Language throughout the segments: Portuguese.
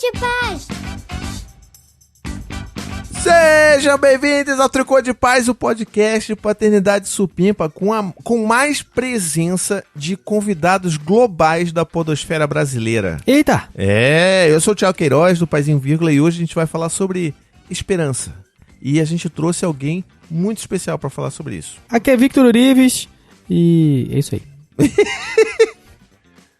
de Paz! Sejam bem-vindos ao Tricô de Paz, o podcast de paternidade supimpa com mais presença de convidados globais da podosfera brasileira. Eita! Eu sou o Thiago Queiroz, do Paizinho Vírgula, e hoje a gente vai falar sobre esperança. E a gente trouxe alguém muito especial para falar sobre isso. Aqui é Victor Urives e é isso aí.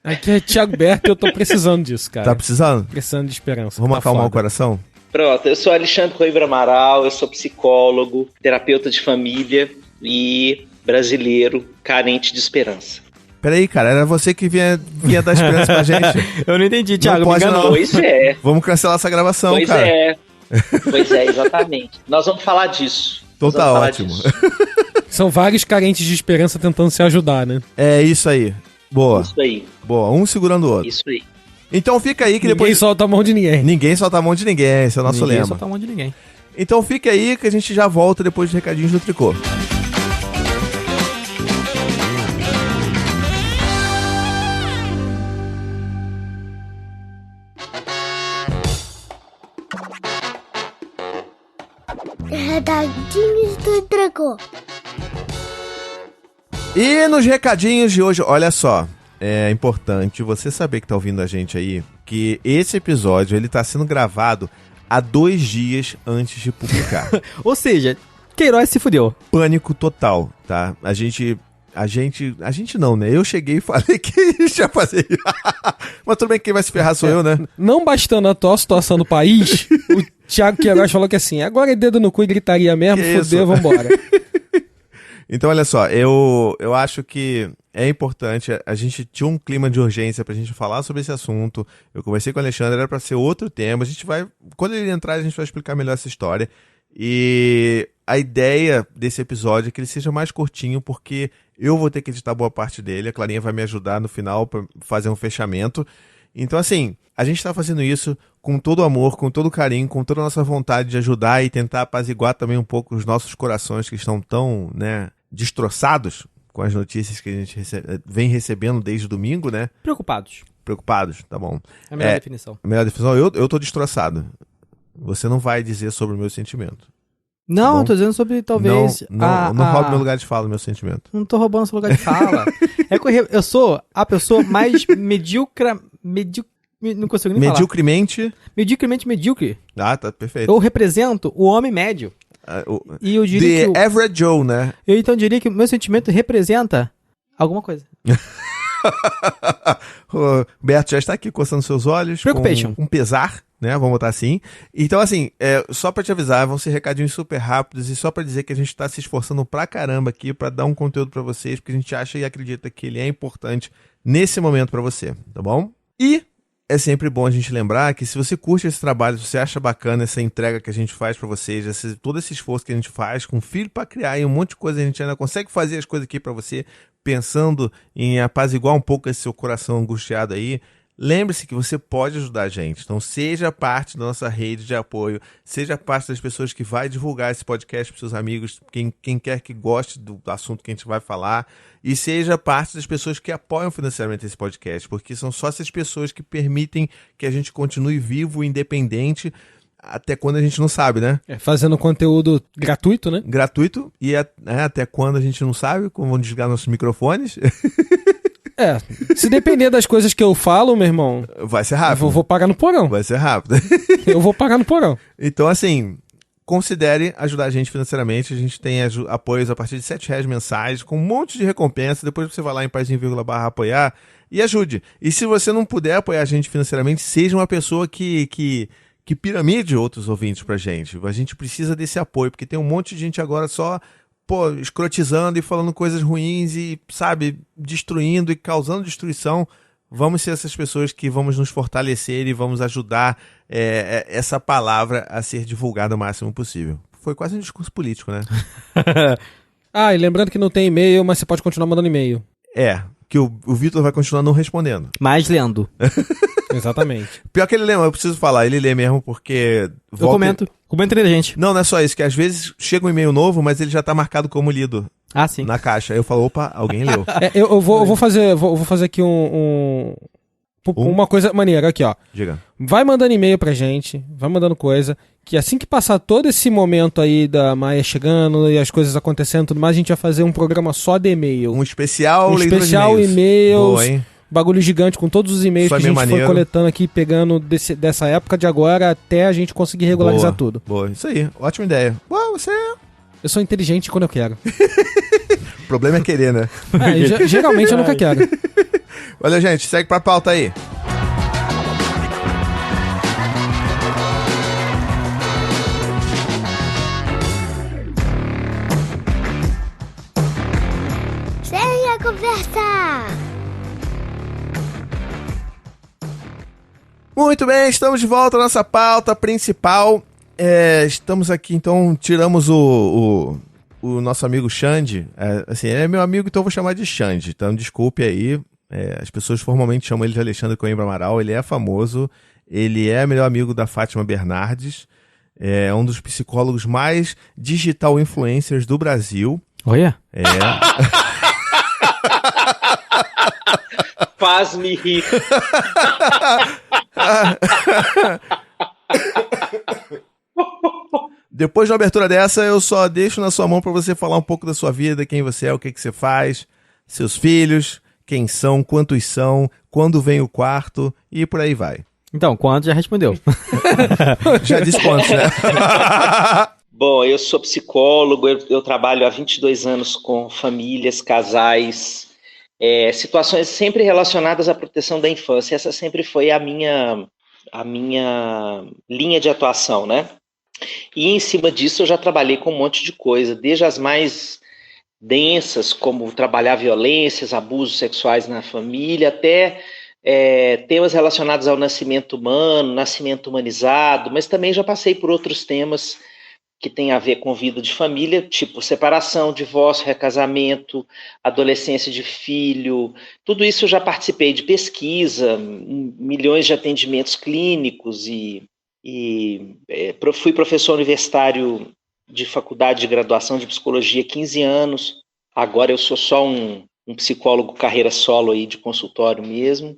Aqui é Thiago Berto e eu tô precisando disso, cara. Tá precisando? Precisando de esperança. Vamos tá acalmar foda. o coração? Pronto, eu sou Alexandre Coimbra Amaral, eu sou psicólogo, terapeuta de família e brasileiro carente de esperança. Peraí, cara, era você que vinha dar esperança pra gente. Eu não entendi, Thiago, Não pode, me enganou. não. Pois é, Vamos cancelar essa gravação, pois cara. Pois é, exatamente. Nós vamos falar disso. Então Nós tá vamos falar ótimo. disso. São vários carentes de esperança tentando se ajudar, né? É isso aí. Boa. Isso aí, Boa, um segurando o outro. isso aí. Então fica aí que Ninguém depois... solta a mão de ninguém. Ninguém solta a mão de ninguém, esse é o nosso Ninguém lema. solta a mão de ninguém. Então fica aí que a gente já volta depois dos recadinhos do Tricô. Recadinhos do Tricô. E nos recadinhos de hoje, olha só, é importante você saber que tá ouvindo a gente aí, que esse episódio ele tá sendo gravado há 2 dias antes de publicar. Ou seja, Queiroz se fudeu. Pânico total, tá? A gente não, né? Eu cheguei e falei que a gente ia fazer isso. Mas tudo bem que quem vai se ferrar sou eu, né? Não bastando a atual situação do país, o Thiago Queiroz falou que assim, agora é dedo no cu e gritaria mesmo, Que fudeu, isso? vambora. Então, olha só, eu acho que é importante, a gente tinha um clima de urgência pra gente falar sobre esse assunto, eu conversei com o Alexandre, era pra ser outro tema, a gente vai, quando ele entrar, a gente vai explicar melhor essa história, e a ideia desse episódio é que ele seja mais curtinho, porque eu vou ter que editar boa parte dele, a Clarinha vai me ajudar no final pra fazer um fechamento, então assim, a gente tá fazendo isso com todo amor, com todo carinho, com toda a nossa vontade de ajudar e tentar apaziguar também um pouco os nossos corações que estão tão, né, destroçados com as notícias que a gente vem recebendo desde domingo, né? Preocupados. Preocupados, tá bom. É a melhor definição. A melhor definição, eu tô destroçado. Você não vai dizer sobre o meu sentimento. Não, bom? eu tô dizendo sobre talvez... Não roube meu lugar de fala, meu sentimento. Não tô roubando seu lugar de fala. É que eu sou a pessoa mais medíocre... Não consigo nem falar. Medíocremente... Medíocre. Ah, tá, perfeito. Eu represento o homem médio. E eu diria The Average Joe, né? Eu então diria que o meu sentimento representa alguma coisa. O Beto já está aqui coçando seus olhos. Preoccupation. Com pesar, né? Vamos botar assim. Então, assim, só pra te avisar, vão ser recadinhos super rápidos e só pra dizer que a gente tá se esforçando pra caramba aqui pra dar um conteúdo pra vocês, porque a gente acha e acredita que ele é importante nesse momento pra você, tá bom? E é sempre bom a gente lembrar que se você curte esse trabalho, se você acha bacana essa entrega que a gente faz pra vocês, todo esse esforço que a gente faz com filho pra criar e um monte de coisa, a gente ainda consegue fazer as coisas aqui pra você, pensando em apaziguar um pouco esse seu coração angustiado aí, lembre-se que você pode ajudar a gente. Então seja parte da nossa rede de apoio, seja parte das pessoas que vai divulgar esse podcast para seus amigos, quem quer que goste do assunto que a gente vai falar, e seja parte das pessoas que apoiam financeiramente esse podcast, porque são só essas pessoas que permitem que a gente continue vivo, independente, até quando a gente não sabe, né? Fazendo conteúdo gratuito, né? Gratuito, e até quando a gente não sabe, como vão desligar nossos microfones. Se depender das coisas que eu falo, meu irmão, Vai ser rápido. eu vou pagar no porão. Vai ser rápido. Eu vou pagar no porão. Então, assim, considere ajudar a gente financeiramente. A gente tem apoios a partir de R$7 mensais, com um monte de recompensa. Depois você vai lá em paizinho.com/apoiar e ajude. E se você não puder apoiar a gente financeiramente, seja uma pessoa que piramide outros ouvintes pra gente. A gente precisa desse apoio, porque tem um monte de gente agora só, escrotizando e falando coisas ruins e, sabe, destruindo e causando destruição. Vamos ser essas pessoas que vamos nos fortalecer e vamos ajudar essa palavra a ser divulgada o máximo possível. Foi quase um discurso político, né? E lembrando que não tem e-mail, mas você pode continuar mandando e-mail. Que o Vitor vai continuar não respondendo. Mas lendo. Exatamente. Pior que ele lê, eu preciso falar, ele lê mesmo porque... Eu comento. Comenta aí, gente. Não é só isso, que às vezes chega um e-mail novo, mas ele já tá marcado como lido. Ah, sim. Na caixa. Aí eu falo, opa, alguém leu. Eu vou fazer aqui Uma coisa maneira, aqui, ó. Diga. Vai mandando e-mail pra gente, vai mandando coisa, que assim que passar todo esse momento aí da Maia chegando e as coisas acontecendo e tudo mais, a gente vai fazer um programa só de e-mail. Um especial Um leitura de especial e-mails, Boa, hein? bagulho gigante com todos os e-mails Foi que a bem gente maneiro. foi coletando aqui, pegando dessa época de agora até a gente conseguir regularizar Boa, tudo. Boa, isso aí. Ótima ideia. Ué, você... Eu sou inteligente quando eu quero. O problema é querer, né? Geralmente eu nunca quero. Valeu, gente. Segue pra pauta aí. Segue a conversa! Muito bem, estamos de volta à nossa pauta principal. Estamos aqui, então, tiramos o nosso amigo Xande. Assim, ele é meu amigo, então eu vou chamar de Xande. Então, desculpe aí. As pessoas formalmente chamam ele de Alexandre Coimbra Amaral. Ele é famoso. Ele é melhor amigo da Fátima Bernardes. É um dos psicólogos mais digital influencers do Brasil. Olha. Faz-me rir. Depois de uma abertura dessa, eu só deixo na sua mão para você falar um pouco da sua vida, quem você é, o que você faz, seus filhos, quem são, quantos são, quando vem o quarto e por aí vai. Então, quanto já respondeu? Já disse quantos, né? Bom, eu sou psicólogo, eu trabalho há 22 anos com famílias, casais, situações sempre relacionadas à proteção da infância. Essa sempre foi a minha linha de atuação, né? E em cima disso eu já trabalhei com um monte de coisa, desde as mais densas, como trabalhar violências, abusos sexuais na família, até temas relacionados ao nascimento humano, nascimento humanizado, mas também já passei por outros temas que têm a ver com vida de família, tipo separação, divórcio, recasamento, adolescência de filho, tudo isso eu já participei de pesquisa, milhões de atendimentos clínicos e fui professor universitário de faculdade de graduação de psicologia há 15 anos, agora eu sou só um psicólogo carreira solo aí de consultório mesmo,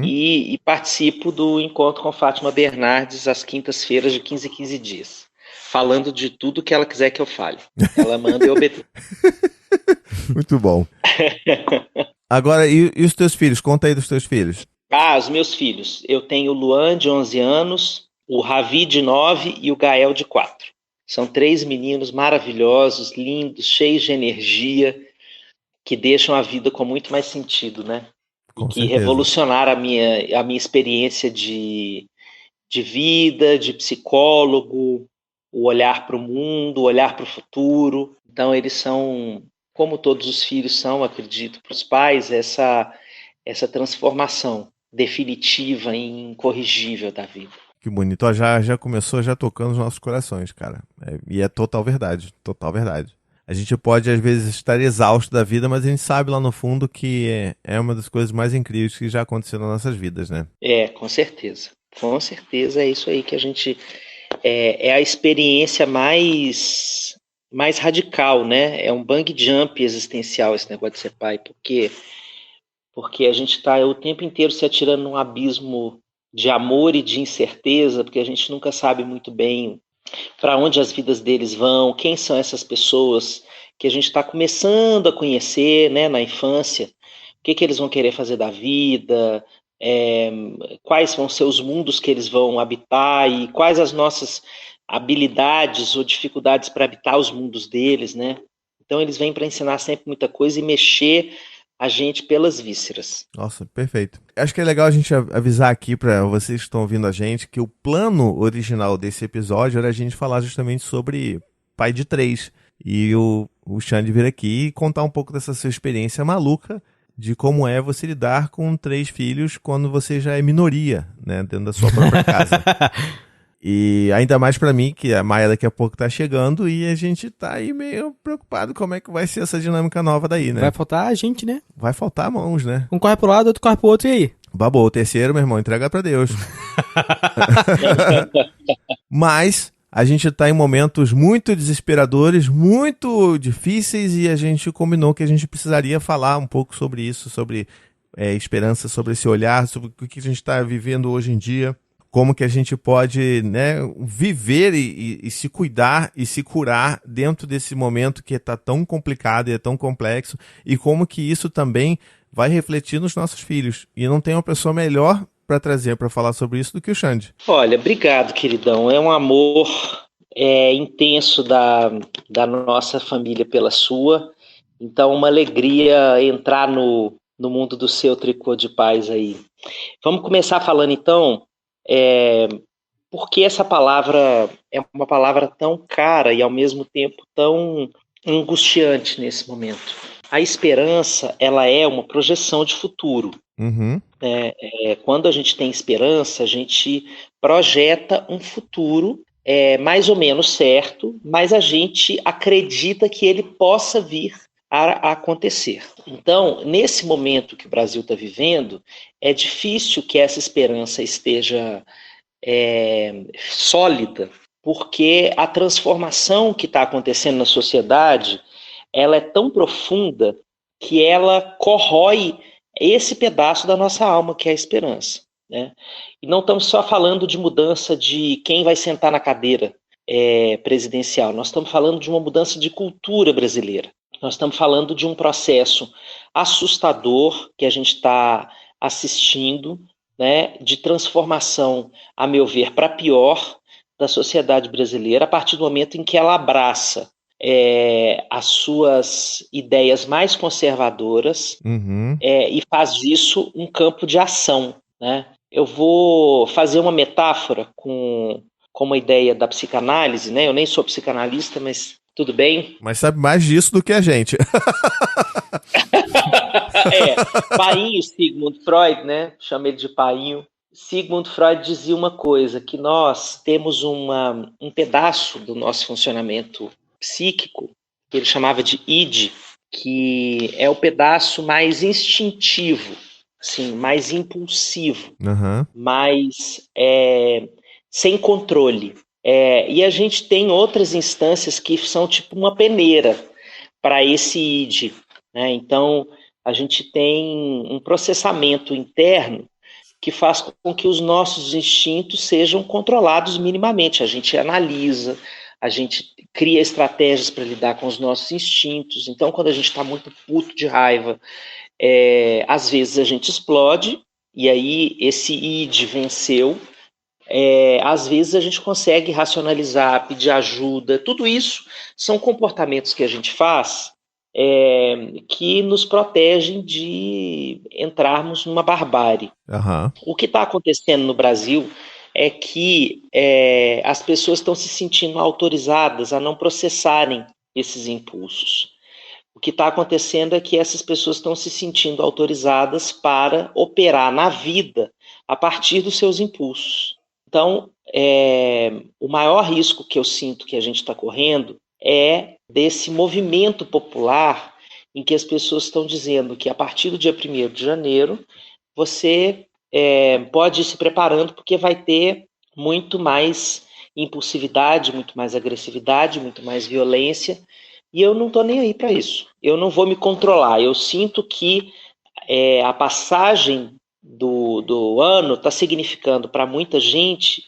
e participo do Encontro com Fátima Bernardes às quintas-feiras de 15 em 15 dias, falando de tudo que ela quiser que eu fale. Ela manda e eu obedeço. Muito bom. Agora, e os teus filhos? Conta aí dos teus filhos. Os meus filhos. Eu tenho o Luan, de 11 anos, o Ravi, de 9 e o Gael, de 4. São 3 meninos maravilhosos, lindos, cheios de energia, que deixam a vida com muito mais sentido, né? Com que certeza. revolucionaram a minha experiência de vida, de psicólogo, o olhar para o mundo, o olhar para o futuro. Então eles são, como todos os filhos são, acredito, para os pais, essa transformação definitiva e incorrigível da vida. Que bonito. Ó, já começou já tocando os nossos corações, cara. E é total verdade. Total verdade. A gente pode, às vezes, estar exausto da vida, mas a gente sabe lá no fundo que é uma das coisas mais incríveis que já aconteceram nas nossas vidas, né? Com certeza. Com certeza é isso aí que a gente... É a experiência mais radical, né? É um bang jump existencial esse negócio de ser pai, porque a gente está o tempo inteiro se atirando num abismo de amor e de incerteza, porque a gente nunca sabe muito bem para onde as vidas deles vão, quem são essas pessoas que a gente está começando a conhecer, né, na infância, o que eles vão querer fazer da vida, quais vão ser os mundos que eles vão habitar e quais as nossas habilidades ou dificuldades para habitar os mundos deles, né? Então eles vêm para ensinar sempre muita coisa e mexer a gente pelas vísceras. Nossa, perfeito. Acho que é legal a gente avisar aqui para vocês que estão ouvindo a gente que o plano original desse episódio era a gente falar justamente sobre pai de 3. E o Xande vir aqui e contar um pouco dessa sua experiência maluca de como é você lidar com 3 filhos quando você já é minoria, né, dentro da sua própria casa. E ainda mais pra mim, que a Maia daqui a pouco tá chegando e a gente tá aí meio preocupado como é que vai ser essa dinâmica nova daí, né? Vai faltar a gente, né? Vai faltar mãos, né? Um corre pro lado, outro corre pro outro, e aí? Babou, o terceiro, meu irmão, entrega pra Deus. Mas a gente tá em momentos muito desesperadores, muito difíceis, e a gente combinou que a gente precisaria falar um pouco sobre isso, sobre esperança, sobre esse olhar, sobre o que a gente está vivendo hoje em dia, como que a gente pode, né, viver e se cuidar e se curar dentro desse momento que está tão complicado e é tão complexo, e como que isso também vai refletir nos nossos filhos. E não tem uma pessoa melhor para trazer, para falar sobre isso do que o Xande. Olha, obrigado, queridão. É um amor intenso da nossa família pela sua. Então, uma alegria entrar no mundo do seu tricô de paz aí. Vamos começar falando, então, por que essa palavra é uma palavra tão cara e, ao mesmo tempo, tão angustiante nesse momento. A esperança, ela é uma projeção de futuro. Uhum. Quando a gente tem esperança, a gente projeta um futuro mais ou menos certo, mas a gente acredita que ele possa vir a acontecer. Então, nesse momento que o Brasil está vivendo, é difícil que essa esperança esteja sólida, porque a transformação que está acontecendo na sociedade, ela é tão profunda que ela corrói esse pedaço da nossa alma, que é a esperança, né? E não estamos só falando de mudança de quem vai sentar na cadeira presidencial, nós estamos falando de uma mudança de cultura brasileira. Nós estamos falando de um processo assustador que a gente está assistindo, né, de transformação, a meu ver, para pior da sociedade brasileira, a partir do momento em que ela abraça as suas ideias mais conservadoras, Uhum. e faz disso um campo de ação, né? Eu vou fazer uma metáfora com uma ideia da psicanálise, né? Eu nem sou psicanalista, mas tudo bem. Mas sabe mais disso do que a gente. Painho, Sigmund Freud, né? Chama ele de Painho. Sigmund Freud dizia uma coisa, que nós temos um pedaço do nosso funcionamento psíquico, que ele chamava de id, que é o pedaço mais instintivo, assim, mais impulsivo, Uhum. mais sem controle. E a gente tem outras instâncias que são tipo uma peneira para esse id, né? Então, a gente tem um processamento interno que faz com que os nossos instintos sejam controlados minimamente. A gente analisa, a gente cria estratégias para lidar com os nossos instintos. Então, quando a gente está muito puto de raiva, às vezes a gente explode, e aí esse id venceu. Às vezes a gente consegue racionalizar, pedir ajuda. Tudo isso são comportamentos que a gente faz que nos protegem de entrarmos numa barbárie. Uhum. O que está acontecendo no Brasil é que as pessoas estão se sentindo autorizadas a não processarem esses impulsos. O que está acontecendo é que essas pessoas estão se sentindo autorizadas para operar na vida a partir dos seus impulsos. Então, o maior risco que eu sinto que a gente está correndo é desse movimento popular em que as pessoas estão dizendo que a partir do dia 1º de janeiro você pode ir se preparando porque vai ter muito mais impulsividade, muito mais agressividade, muito mais violência, e eu não estou nem aí para isso. Eu não vou me controlar. Eu sinto que a passagem do ano está significando para muita gente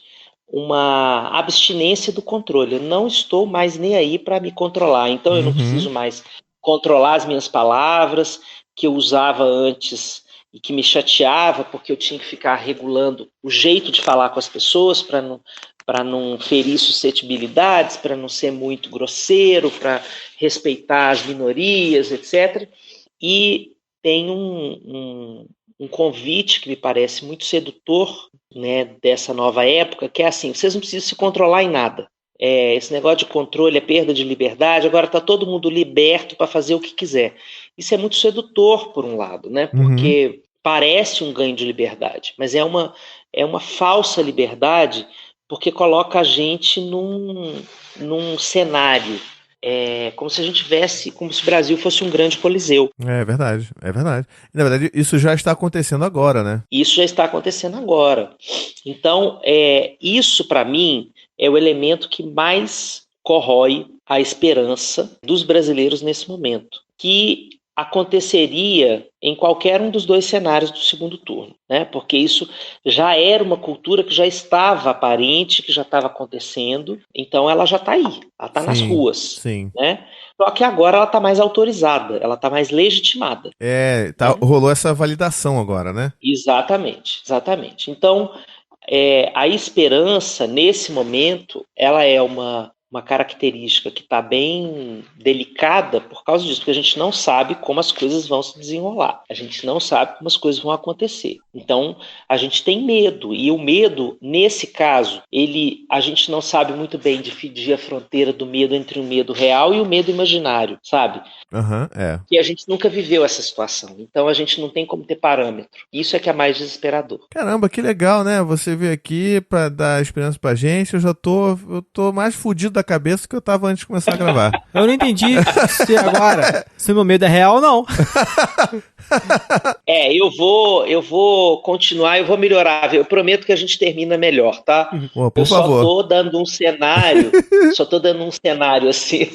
uma abstinência do controle. Eu não estou mais nem aí para me controlar. Então eu não preciso mais controlar as minhas palavras que eu usava antes e que me chateava porque eu tinha que ficar regulando o jeito de falar com as pessoas para não ferir suscetibilidades, para não ser muito grosseiro, para respeitar as minorias, etc. E tem um convite que me parece muito sedutor, né, dessa nova época, que é assim: vocês não precisam se controlar em nada. Esse negócio de controle é perda de liberdade, agora está todo mundo liberto para fazer o que quiser. Isso é muito sedutor, por um lado, né, porque parece um ganho de liberdade, mas é uma falsa liberdade, porque coloca a gente num cenário, como se a gente tivesse, como se o Brasil fosse um grande coliseu. É verdade, é verdade. Na verdade, isso já está acontecendo agora, né? Isso já está acontecendo agora. Então, isso para mim é o elemento que mais corrói a esperança dos brasileiros nesse momento. Que aconteceria em qualquer um dos dois cenários do segundo turno, né? Porque isso já era uma cultura que já estava aparente, que já estava acontecendo, então ela já está aí, ela está nas ruas, Sim. né? Só que agora ela está mais autorizada, ela está mais legitimada. Rolou essa validação agora, né? Exatamente. Então, a esperança, nesse momento, ela é uma característica que está bem delicada por causa disso, porque a gente não sabe como as coisas vão se desenrolar, a gente não sabe como as coisas vão acontecer. Então, a gente tem medo, e o medo, nesse caso, a gente não sabe muito bem dividir a fronteira do medo entre o medo real e o medo imaginário, sabe? Que a gente nunca viveu essa situação, então a gente não tem como ter parâmetro. Isso é que é mais desesperador. Caramba, que legal, né? Você veio aqui pra dar esperança pra gente, eu tô mais fudido da cabeça do que eu tava antes de começar a gravar. Eu não entendi se meu medo é real ou não. Eu vou continuar, eu vou melhorar. Eu prometo que a gente termina melhor, tá? Por favor. Só tô dando um cenário assim,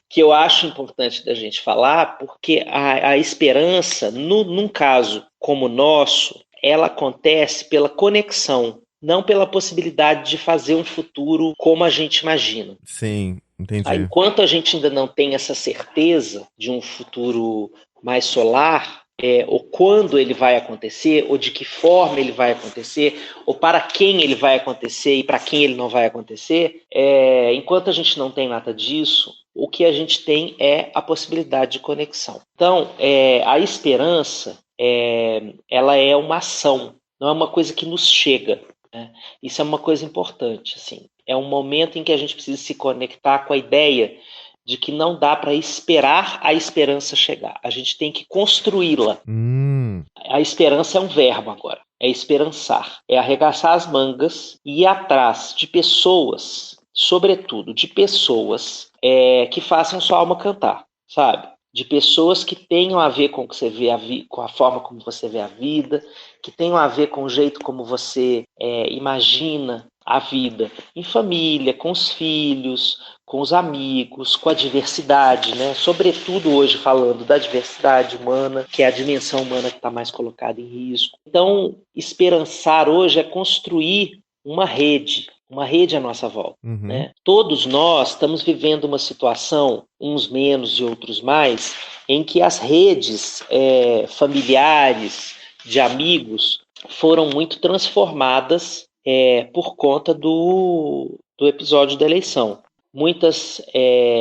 que eu acho importante da gente falar, porque a esperança, num caso como o nosso, ela acontece pela conexão, não pela possibilidade de fazer um futuro como a gente imagina. Sim, entendi. Enquanto a gente ainda não tem essa certeza de um futuro mais solar, ou quando ele vai acontecer, ou de que forma ele vai acontecer, ou para quem ele vai acontecer e para quem ele não vai acontecer, enquanto a gente não tem nada disso, o que a gente tem é a possibilidade de conexão. Então, a esperança, ela é uma ação, não é uma coisa que nos chega. Né? Isso é uma coisa importante. Assim. É um momento em que a gente precisa se conectar com a ideia de que não dá para esperar a esperança chegar. A gente tem que construí-la. A esperança é um verbo agora. É esperançar. É arregaçar as mangas e ir atrás de pessoas, sobretudo de pessoas que façam sua alma cantar, sabe? De pessoas que tenham a ver com o que você vê com a forma como você vê a vida, que tenham a ver com o jeito como você imagina a vida, em família, com os filhos, com os amigos, com a diversidade, né? Sobretudo hoje falando da diversidade humana, que é a dimensão humana que está mais colocada em risco. Então, esperançar hoje é construir uma rede à nossa volta. Né? Todos nós estamos vivendo uma situação, uns menos e outros mais, em que as redes familiares, de amigos, foram muito transformadas por conta do episódio da eleição. Muitas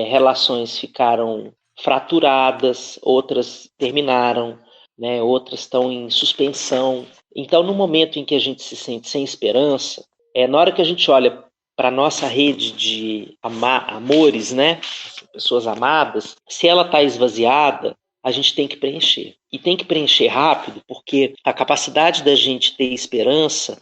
relações ficaram fraturadas, outras terminaram, né? Outras estão em suspensão. Então, no momento em que a gente se sente sem esperança, na hora que a gente olha para a nossa rede de amores, né? Pessoas amadas, se ela está esvaziada, a gente tem que preencher. E tem que preencher rápido, porque a capacidade da gente ter esperança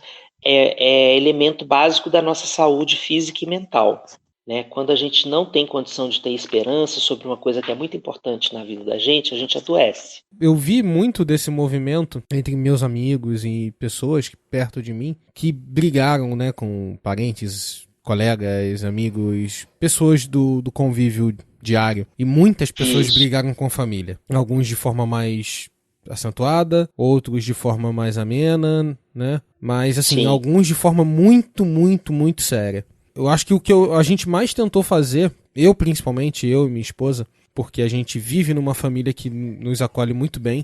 é elemento básico da nossa saúde física e mental. Né? Quando a gente não tem condição de ter esperança sobre uma coisa que é muito importante na vida da gente, a gente adoece. Eu vi muito desse movimento entre meus amigos e pessoas perto de mim que brigaram, né, com parentes, colegas, amigos, pessoas do convívio diário. E muitas pessoas brigaram com a família. Alguns de forma mais acentuada, outros de forma mais amena, né? Mas, assim, alguns de forma muito, muito, muito séria. Eu acho que o que a gente mais tentou fazer, principalmente, eu e minha esposa, porque a gente vive numa família que nos acolhe muito bem,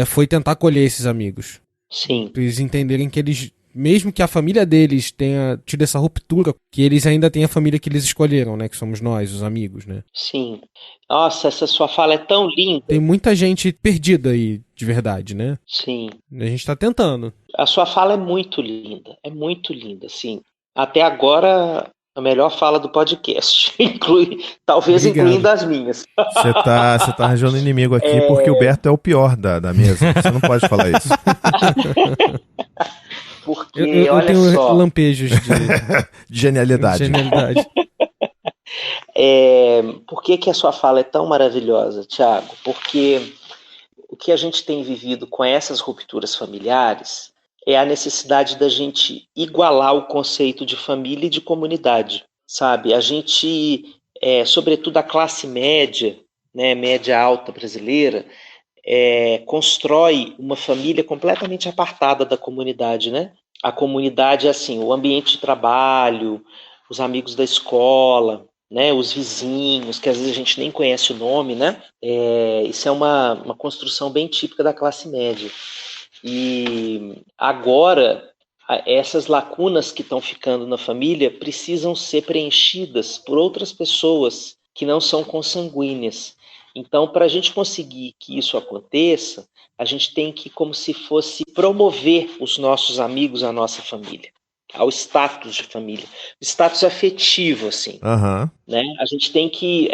foi tentar acolher esses amigos. Sim. Pra eles entenderem que eles, mesmo que a família deles tenha tido essa ruptura, que eles ainda têm a família que eles escolheram, né? Que somos nós, os amigos, né? Sim. Nossa, essa sua fala é tão linda. Tem muita gente perdida aí, de verdade, né? Sim. A gente tá tentando. A sua fala é muito linda, sim. Até agora, a melhor fala do podcast. Talvez incluindo as minhas. Você tá arranjando inimigo aqui porque o Berto é o pior da mesa. Você não pode falar isso. Porque, eu olha tenho só, lampejos de genialidade. Por que a sua fala é tão maravilhosa, Thiago? Porque o que a gente tem vivido com essas rupturas familiares é a necessidade da gente igualar o conceito de família e de comunidade, sabe? A gente, sobretudo a classe média, né, média alta brasileira, constrói uma família completamente apartada da comunidade, né? A comunidade é assim, o ambiente de trabalho, os amigos da escola, né, os vizinhos, que às vezes a gente nem conhece o nome, né? Isso é uma construção bem típica da classe média. E agora, essas lacunas que estão ficando na família precisam ser preenchidas por outras pessoas que não são consanguíneas. Então, para a gente conseguir que isso aconteça, a gente tem que, como se fosse, promover os nossos amigos, a nossa família, ao status de família, o status afetivo, assim. Aham. Né? A gente tem que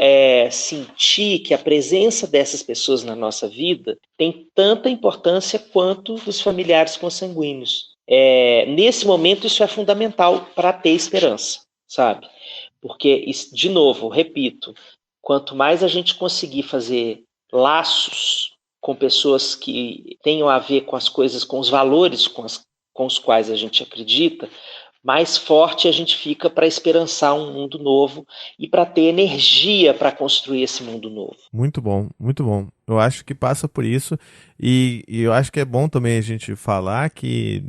sentir que a presença dessas pessoas na nossa vida tem tanta importância quanto dos familiares consanguíneos. Nesse momento, isso é fundamental para ter esperança, sabe? Porque, de novo, repito, quanto mais a gente conseguir fazer laços com pessoas que tenham a ver com as coisas, com os valores com os quais a gente acredita, mais forte a gente fica para esperançar um mundo novo e para ter energia para construir esse mundo novo. Muito bom, muito bom. Eu acho que passa por isso e eu acho que é bom também a gente falar que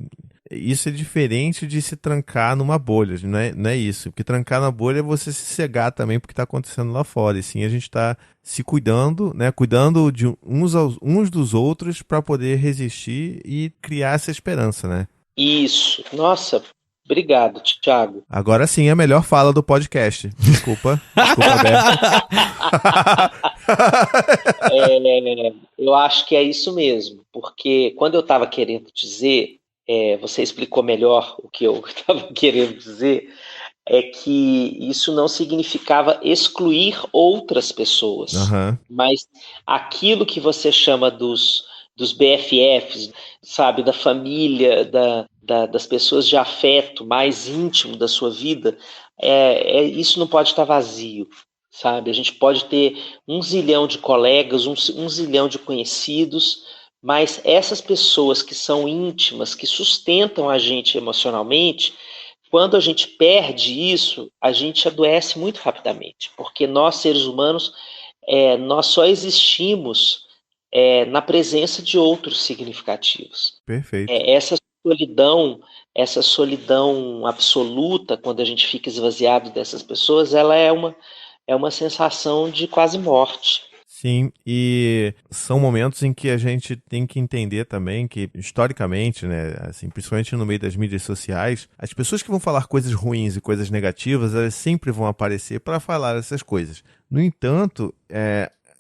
isso é diferente de se trancar numa bolha, não é isso. Porque trancar na bolha é você se cegar também porque está acontecendo lá fora. E sim, a gente está se cuidando, né? Cuidando de uns dos outros para poder resistir e criar essa esperança, né? Isso. Nossa, obrigado, Thiago. Agora sim, é a melhor fala do podcast. Desculpa, Alberto. Eu acho que é isso mesmo. Porque quando eu estava querendo dizer... você explicou melhor o que eu estava querendo dizer, é que isso não significava excluir outras pessoas, mas aquilo que você chama dos BFFs, sabe, da família, das pessoas de afeto mais íntimo da sua vida, isso não pode estar vazio, sabe? A gente pode ter 1 zilhão de colegas, 1 zilhão de conhecidos, mas essas pessoas que são íntimas, que sustentam a gente emocionalmente, quando a gente perde isso, a gente adoece muito rapidamente, porque nós, seres humanos, nós só existimos na presença de outros significativos. Perfeito. Essa solidão absoluta, quando a gente fica esvaziado dessas pessoas, ela é uma sensação de quase morte. Sim, e são momentos em que a gente tem que entender também que, historicamente, né, assim, principalmente no meio das mídias sociais, as pessoas que vão falar coisas ruins e coisas negativas, elas sempre vão aparecer para falar essas coisas. No entanto,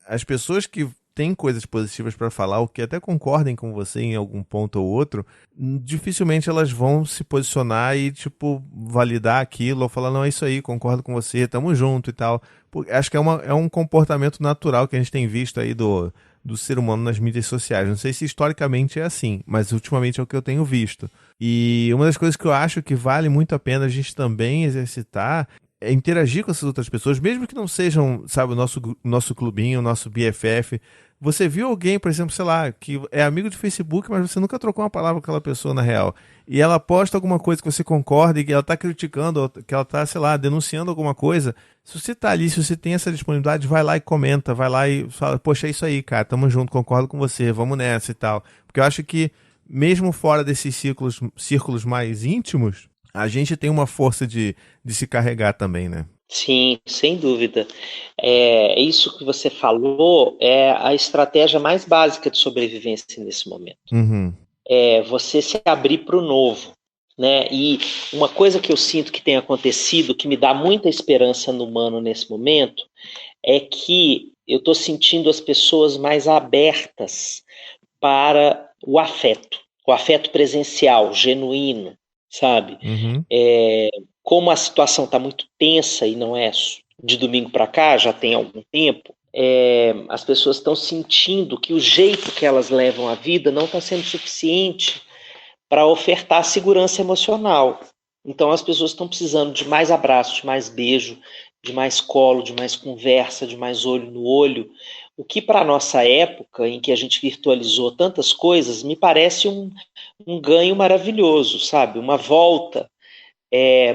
as pessoas que têm coisas positivas para falar, ou que até concordem com você em algum ponto ou outro, dificilmente elas vão se posicionar e, tipo, validar aquilo, ou falar, não, é isso aí, concordo com você, tamo junto e tal. Acho que é um comportamento natural que a gente tem visto aí do ser humano nas mídias sociais. Não sei se historicamente é assim, mas ultimamente é o que eu tenho visto. E uma das coisas que eu acho que vale muito a pena a gente também exercitar é interagir com essas outras pessoas, mesmo que não sejam, sabe, o nosso clubinho, o nosso BFF. Você viu alguém, por exemplo, sei lá, que é amigo de Facebook, mas você nunca trocou uma palavra com aquela pessoa na real. E ela posta alguma coisa que você concorda e que ela tá criticando, que ela tá, sei lá, denunciando alguma coisa. Se você tá ali, se você tem essa disponibilidade, vai lá e comenta, vai lá e fala, poxa, é isso aí, cara, tamo junto, concordo com você, vamos nessa e tal. Porque eu acho que, mesmo fora desses círculos mais íntimos, a gente tem uma força de se carregar também, né? Sim, sem dúvida. Isso que você falou é a estratégia mais básica de sobrevivência nesse momento. Uhum. Você se abrir para o novo, né? E uma coisa que eu sinto que tem acontecido, que me dá muita esperança no humano nesse momento, é que eu estou sentindo as pessoas mais abertas para o afeto presencial, genuíno, sabe? Uhum. Como a situação está muito tensa e não é de domingo para cá, já tem algum tempo, as pessoas estão sentindo que o jeito que elas levam a vida não está sendo suficiente para ofertar segurança emocional. Então as pessoas estão precisando de mais abraço, de mais beijo, de mais colo, de mais conversa, de mais olho no olho, o que para a nossa época, em que a gente virtualizou tantas coisas, me parece um ganho maravilhoso, sabe? Uma volta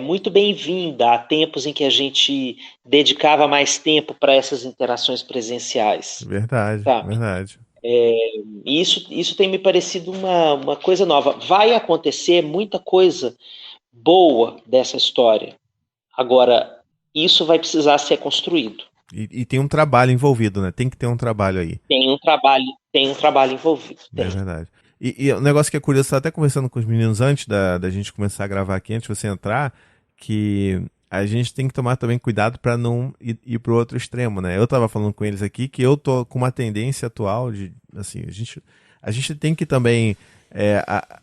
muito bem-vinda a tempos em que a gente dedicava mais tempo para essas interações presenciais. Verdade, Sabe? verdade. E isso tem me parecido uma coisa nova. Vai acontecer muita coisa boa dessa história. Agora, isso vai precisar ser construído. E tem um trabalho envolvido, né? Tem que ter um trabalho aí. Tem um trabalho envolvido. É verdade. E o negócio que é curioso, eu estava até conversando com os meninos antes da gente começar a gravar aqui, antes de você entrar, que a gente tem que tomar também cuidado para não ir pro outro extremo, né? Eu tava falando com eles aqui que eu tô com uma tendência atual de, assim, a gente tem que também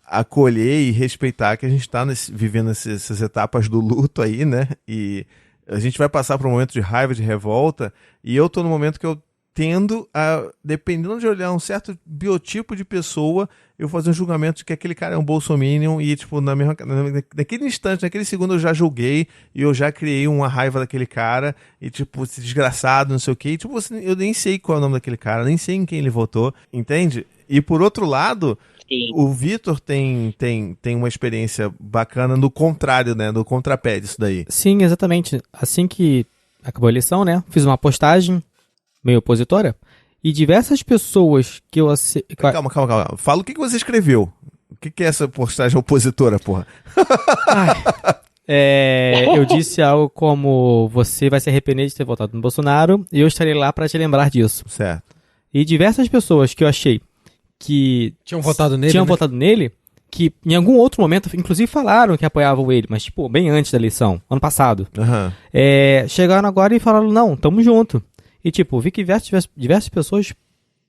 acolher e respeitar que a gente tá vivendo essas etapas do luto aí, né? E a gente vai passar por um momento de raiva, de revolta, e eu tô no momento que eu tendo a, dependendo de olhar um certo biotipo de pessoa, eu fazer um julgamento de que aquele cara é um bolsominion e, tipo, naquele instante, naquele segundo eu já julguei e eu já criei uma raiva daquele cara e, tipo, esse desgraçado, não sei o quê. E, tipo, eu nem sei qual é o nome daquele cara, nem sei em quem ele votou, entende? E, por outro lado, Sim. O Vitor tem uma experiência bacana no contrário, né? No contrapé disso daí. Sim, exatamente. Assim que acabou a eleição, né? Fiz uma postagem meio opositora, e diversas pessoas que eu... Calma. Fala o que você escreveu. O que é essa postagem opositora, porra? Eu disse algo como: você vai se arrepender de ter votado no Bolsonaro, e eu estarei lá para te lembrar disso. Certo. E diversas pessoas que eu achei que tinham votado nele, que em algum outro momento, inclusive falaram que apoiavam ele, mas tipo, bem antes da eleição, ano passado. Chegaram agora e falaram: não, tamo junto. E, tipo, vi que diversas pessoas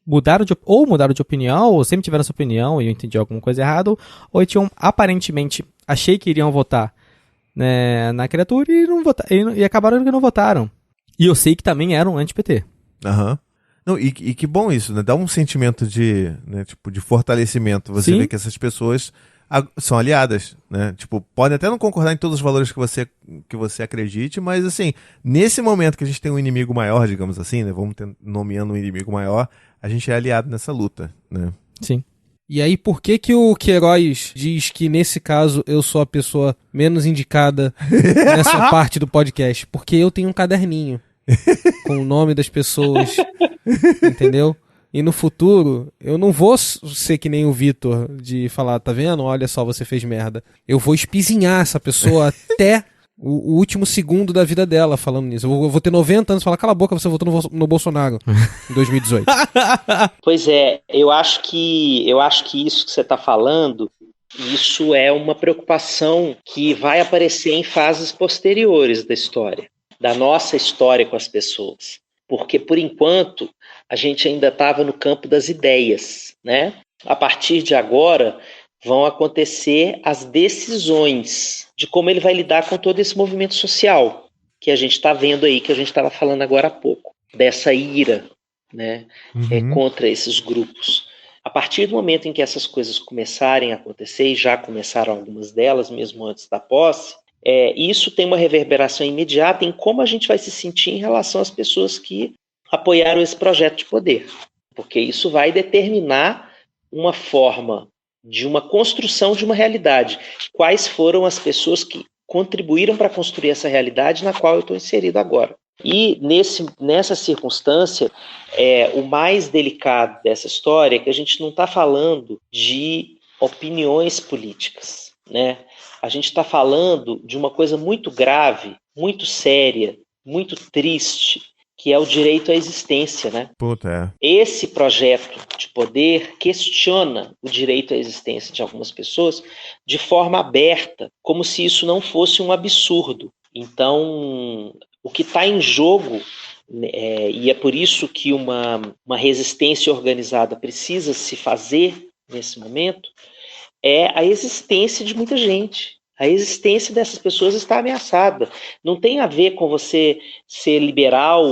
mudaram de opinião, ou sempre tiveram essa opinião, e eu entendi alguma coisa errada, ou tinham, aparentemente, achei que iriam votar, né, na criatura e não votaram, e acabaram que não votaram. E eu sei que também eram anti-PT. Não, e que bom isso, né? Dá um sentimento de, né, tipo, de fortalecimento. Você Sim. vê que essas pessoas são aliadas, né? Tipo, podem até não concordar em todos os valores que você acredite, mas assim, nesse momento que a gente tem um inimigo maior, digamos assim, né? Vamos nomeando um inimigo maior, a gente é aliado nessa luta, né? Sim. E aí, por que o Queiroz diz que, nesse caso, eu sou a pessoa menos indicada nessa parte do podcast? Porque eu tenho um caderninho com o nome das pessoas, entendeu? E no futuro, eu não vou ser que nem o Vitor de falar: tá vendo? Olha só, você fez merda. Eu vou espizinhar essa pessoa até o último segundo da vida dela falando nisso. Eu vou ter 90 anos e falar: cala a boca, você votou no Bolsonaro em 2018. Pois é, eu acho que isso que você está falando, isso é uma preocupação que vai aparecer em fases posteriores da história, da nossa história com as pessoas. Porque, por enquanto, a gente ainda estava no campo das ideias, né? A partir de agora, vão acontecer as decisões de como ele vai lidar com todo esse movimento social que a gente está vendo aí, que a gente estava falando agora há pouco, dessa ira, né? Contra esses grupos. A partir do momento em que essas coisas começarem a acontecer, e já começaram algumas delas, mesmo antes da posse, isso tem uma reverberação imediata em como a gente vai se sentir em relação às pessoas que apoiaram esse projeto de poder. Porque isso vai determinar uma forma de uma construção de uma realidade. Quais foram as pessoas que contribuíram para construir essa realidade na qual eu estou inserido agora. E nessa circunstância, o mais delicado dessa história é que a gente não está falando de opiniões políticas, né? A gente está falando de uma coisa muito grave, muito séria, muito triste, que é o direito à existência, né? Esse projeto de poder questiona o direito à existência de algumas pessoas de forma aberta, como se isso não fosse um absurdo. Então, o que está em jogo, e é por isso que uma resistência organizada precisa se fazer nesse momento, é a existência de muita gente. A existência dessas pessoas está ameaçada. Não tem a ver com você ser liberal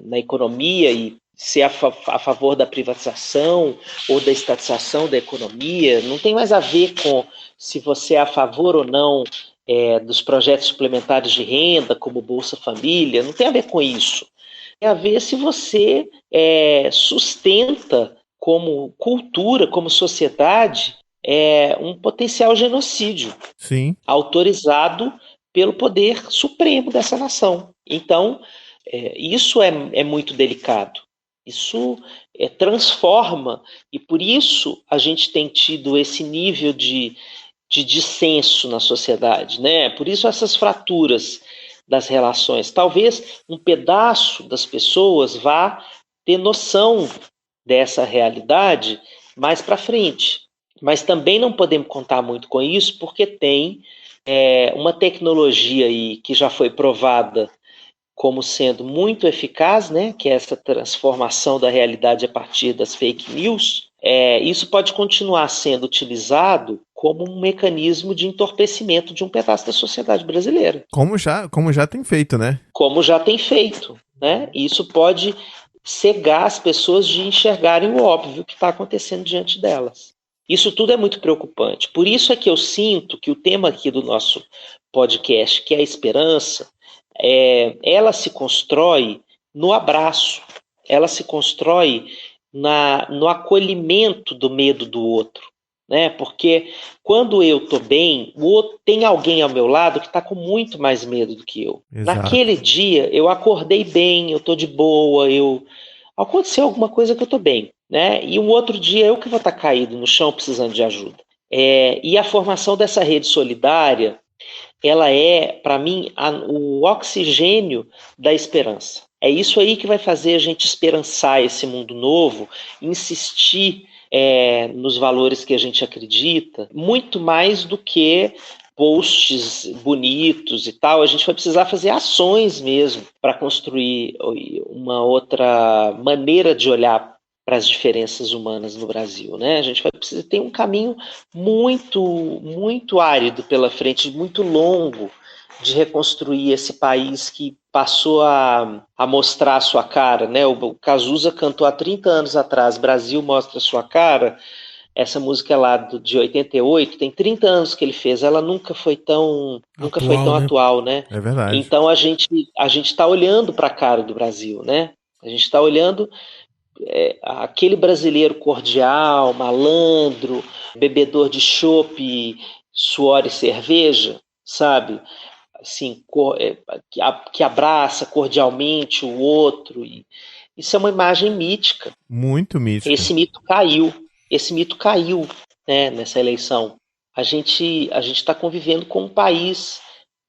na economia e ser a favor da privatização ou da estatização da economia. Não tem mais a ver com se você é a favor ou não dos projetos suplementares de renda, como Bolsa Família. Não tem a ver com isso. Tem a ver se você sustenta como cultura, como sociedade, um potencial genocídio. Sim. Autorizado pelo poder supremo dessa nação. Então, isso é muito delicado. Isso transforma, e por isso a gente tem tido esse nível de dissenso na sociedade, né? Por isso essas fraturas das relações. Talvez um pedaço das pessoas vá ter noção dessa realidade mais para frente. Mas também não podemos contar muito com isso, porque tem uma tecnologia aí que já foi provada como sendo muito eficaz, né, que é essa transformação da realidade a partir das fake news. Isso pode continuar sendo utilizado como um mecanismo de entorpecimento de um pedaço da sociedade brasileira. Como já tem feito, né? Como já tem feito, né? E isso pode cegar as pessoas de enxergarem o óbvio que está acontecendo diante delas. Isso tudo é muito preocupante. Por isso é que eu sinto que o tema aqui do nosso podcast, que é a esperança, ela se constrói no abraço, ela se constrói no acolhimento do medo do outro, né? Porque quando eu estou bem, o outro, tem alguém ao meu lado que está com muito mais medo do que eu. Exato. Naquele dia, eu acordei bem, eu estou de boa, aconteceu alguma coisa que eu estou bem, né? E um outro dia eu que vou estar caído no chão precisando de ajuda. E a formação dessa rede solidária, ela é, para mim, o oxigênio da esperança. É isso aí que vai fazer a gente esperançar esse mundo novo, insistir nos valores que a gente acredita, muito mais do que posts bonitos e tal. A gente vai precisar fazer ações mesmo para construir uma outra maneira de olhar para as diferenças humanas no Brasil, né? A gente vai precisar ter um caminho muito, muito árido pela frente, muito longo, de reconstruir esse país que passou a mostrar a sua cara, né? O Cazuza cantou há 30 anos atrás, Brasil mostra a sua cara. Essa música é lá de 88, tem 30 anos que ele fez, ela nunca foi tão atual, né? É verdade. Então a gente está olhando para a cara do Brasil, né? A gente está olhando aquele brasileiro cordial, malandro, bebedor de chopp, suor e cerveja, sabe? Assim, que abraça cordialmente o outro. Isso é uma imagem mítica. Muito mítica. Esse mito caiu, né, nessa eleição. A gente está convivendo com um país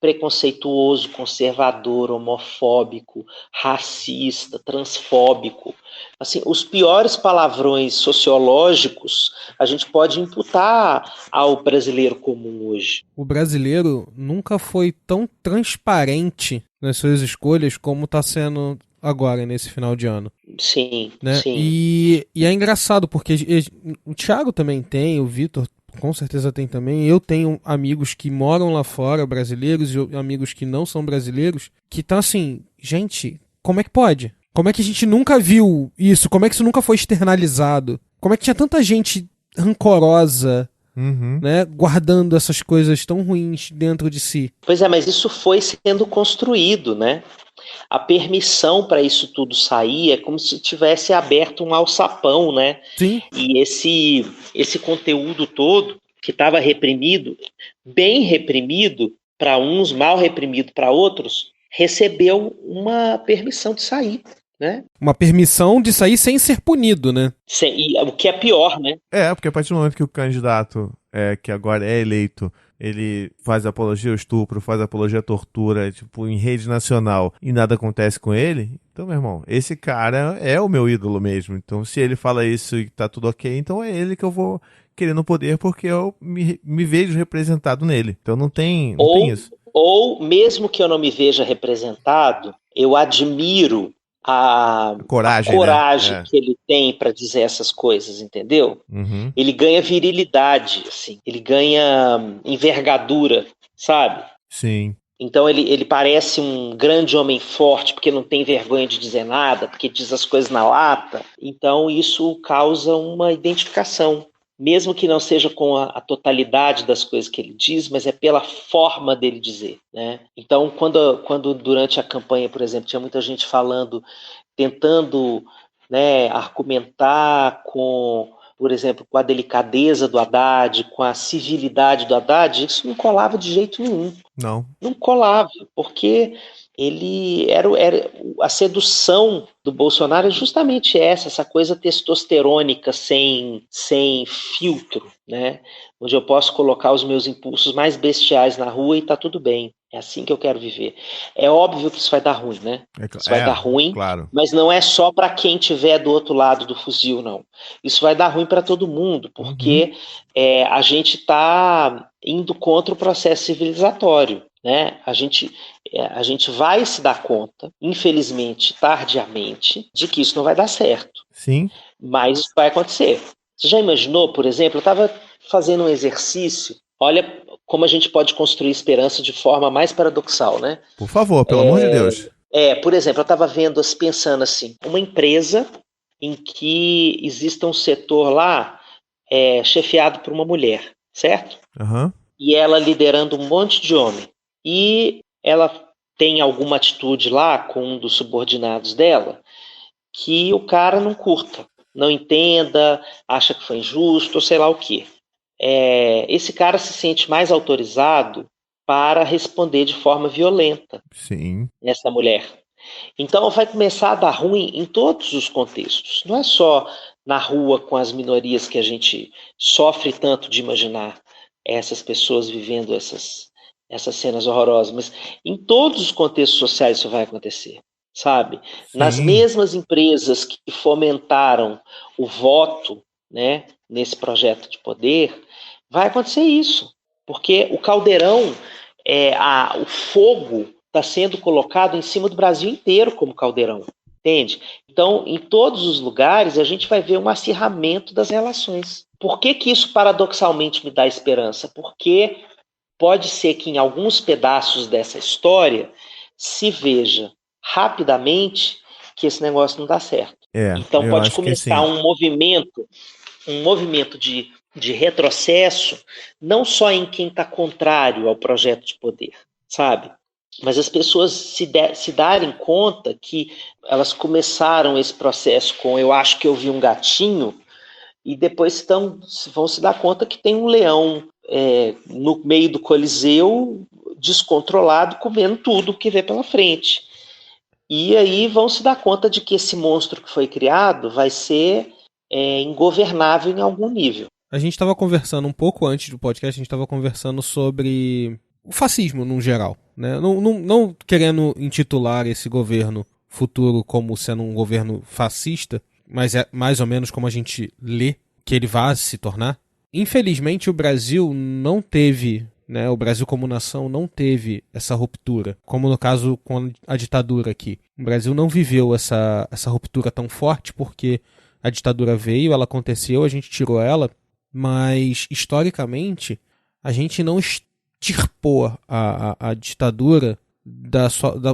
preconceituoso, conservador, homofóbico, racista, transfóbico. Assim, os piores palavrões sociológicos a gente pode imputar ao brasileiro comum hoje. O brasileiro nunca foi tão transparente nas suas escolhas como está sendo agora, nesse final de ano. Sim, né? sim. E é engraçado, porque o Thiago também tem, o Vitor com certeza tem também. Eu tenho amigos que moram lá fora, brasileiros, e amigos que não são brasileiros, que estão assim, gente, como é que pode? Como é que a gente nunca viu isso? Como é que isso nunca foi externalizado? Como é que tinha tanta gente rancorosa, né, guardando essas coisas tão ruins dentro de si? Pois é, mas isso foi sendo construído, né? A permissão para isso tudo sair é como se tivesse aberto um alçapão, né? Sim. E esse conteúdo todo que estava reprimido, bem reprimido para uns, mal reprimido para outros, recebeu uma permissão de sair, né? Uma permissão de sair sem ser punido, né? O que é pior, né? Porque a partir do momento que o candidato, que agora é eleito, ele faz apologia ao estupro, faz apologia à tortura, tipo, em rede nacional, e nada acontece com ele, então, meu irmão, esse cara é o meu ídolo mesmo. Então, se ele fala isso e tá tudo ok, então é ele que eu vou querer no poder, porque eu me vejo representado nele. Então não tem isso. Ou, mesmo que eu não me veja representado, eu admiro a coragem né? que ele tem para dizer essas coisas, entendeu? Uhum. Ele ganha virilidade, assim, ele ganha envergadura, sabe? Sim. Então ele parece um grande homem forte, porque não tem vergonha de dizer nada, porque diz as coisas na lata. Então isso causa uma identificação, mesmo que não seja com a totalidade das coisas que ele diz, mas é pela forma dele dizer, né? Então, quando durante a campanha, por exemplo, tinha muita gente falando, tentando, né, argumentar com por exemplo, com a delicadeza do Haddad, com a civilidade do Haddad, isso não colava de jeito nenhum. Não colava, porque ele era a sedução do Bolsonaro é justamente essa coisa testosterônica sem filtro, né? Onde eu posso colocar os meus impulsos mais bestiais na rua e tá tudo bem. É assim que eu quero viver. É óbvio que isso vai dar ruim, né? Isso vai dar ruim, claro. Mas não é só para quem estiver do outro lado do fuzil, não. Isso vai dar ruim para todo mundo, porque a gente está indo contra o processo civilizatório, né? A gente vai se dar conta, infelizmente, tardiamente, de que isso não vai dar certo. Sim. Mas isso vai acontecer. Você já imaginou, por exemplo, eu estava fazendo um exercício, olha como a gente pode construir esperança de forma mais paradoxal, né? Por favor, pelo amor de Deus. Por exemplo, eu estava pensando assim, uma empresa em que exista um setor lá chefiado por uma mulher, certo? Uhum. E ela liderando um monte de homem. E ela tem alguma atitude lá com um dos subordinados dela que o cara não curta, não entenda, acha que foi injusto, ou sei lá o quê. Esse cara se sente mais autorizado para responder de forma violenta. Sim. Nessa mulher. Então vai começar a dar ruim em todos os contextos. Não é só na rua com as minorias que a gente sofre tanto de imaginar essas pessoas vivendo essas cenas horrorosas, mas em todos os contextos sociais isso vai acontecer, sabe? Sim. Nas mesmas empresas que fomentaram o voto, né, nesse projeto de poder, vai acontecer isso, porque o caldeirão, o fogo está sendo colocado em cima do Brasil inteiro como caldeirão, entende? Então, em todos os lugares, a gente vai ver um acirramento das relações. Por que isso paradoxalmente me dá esperança? Porque pode ser que em alguns pedaços dessa história se veja rapidamente que esse negócio não dá certo. Então pode começar um movimento de retrocesso, não só em quem está contrário ao projeto de poder, sabe? Mas as pessoas se darem conta que elas começaram esse processo com eu acho que eu vi um gatinho, e depois vão se dar conta que tem um leão no meio do Coliseu, descontrolado, comendo tudo que vê pela frente. E aí vão se dar conta de que esse monstro que foi criado vai ser ingovernável em algum nível. A gente estava conversando um pouco antes do podcast, a gente estava conversando sobre o fascismo no geral, né? Não querendo intitular esse governo futuro como sendo um governo fascista, mas é mais ou menos como a gente lê que ele vai se tornar. Infelizmente o Brasil não teve, né, o Brasil como nação não teve essa ruptura, como no caso com a ditadura aqui. O Brasil não viveu essa ruptura tão forte porque a ditadura veio, ela aconteceu, a gente tirou ela, mas historicamente a gente não extirpou a ditadura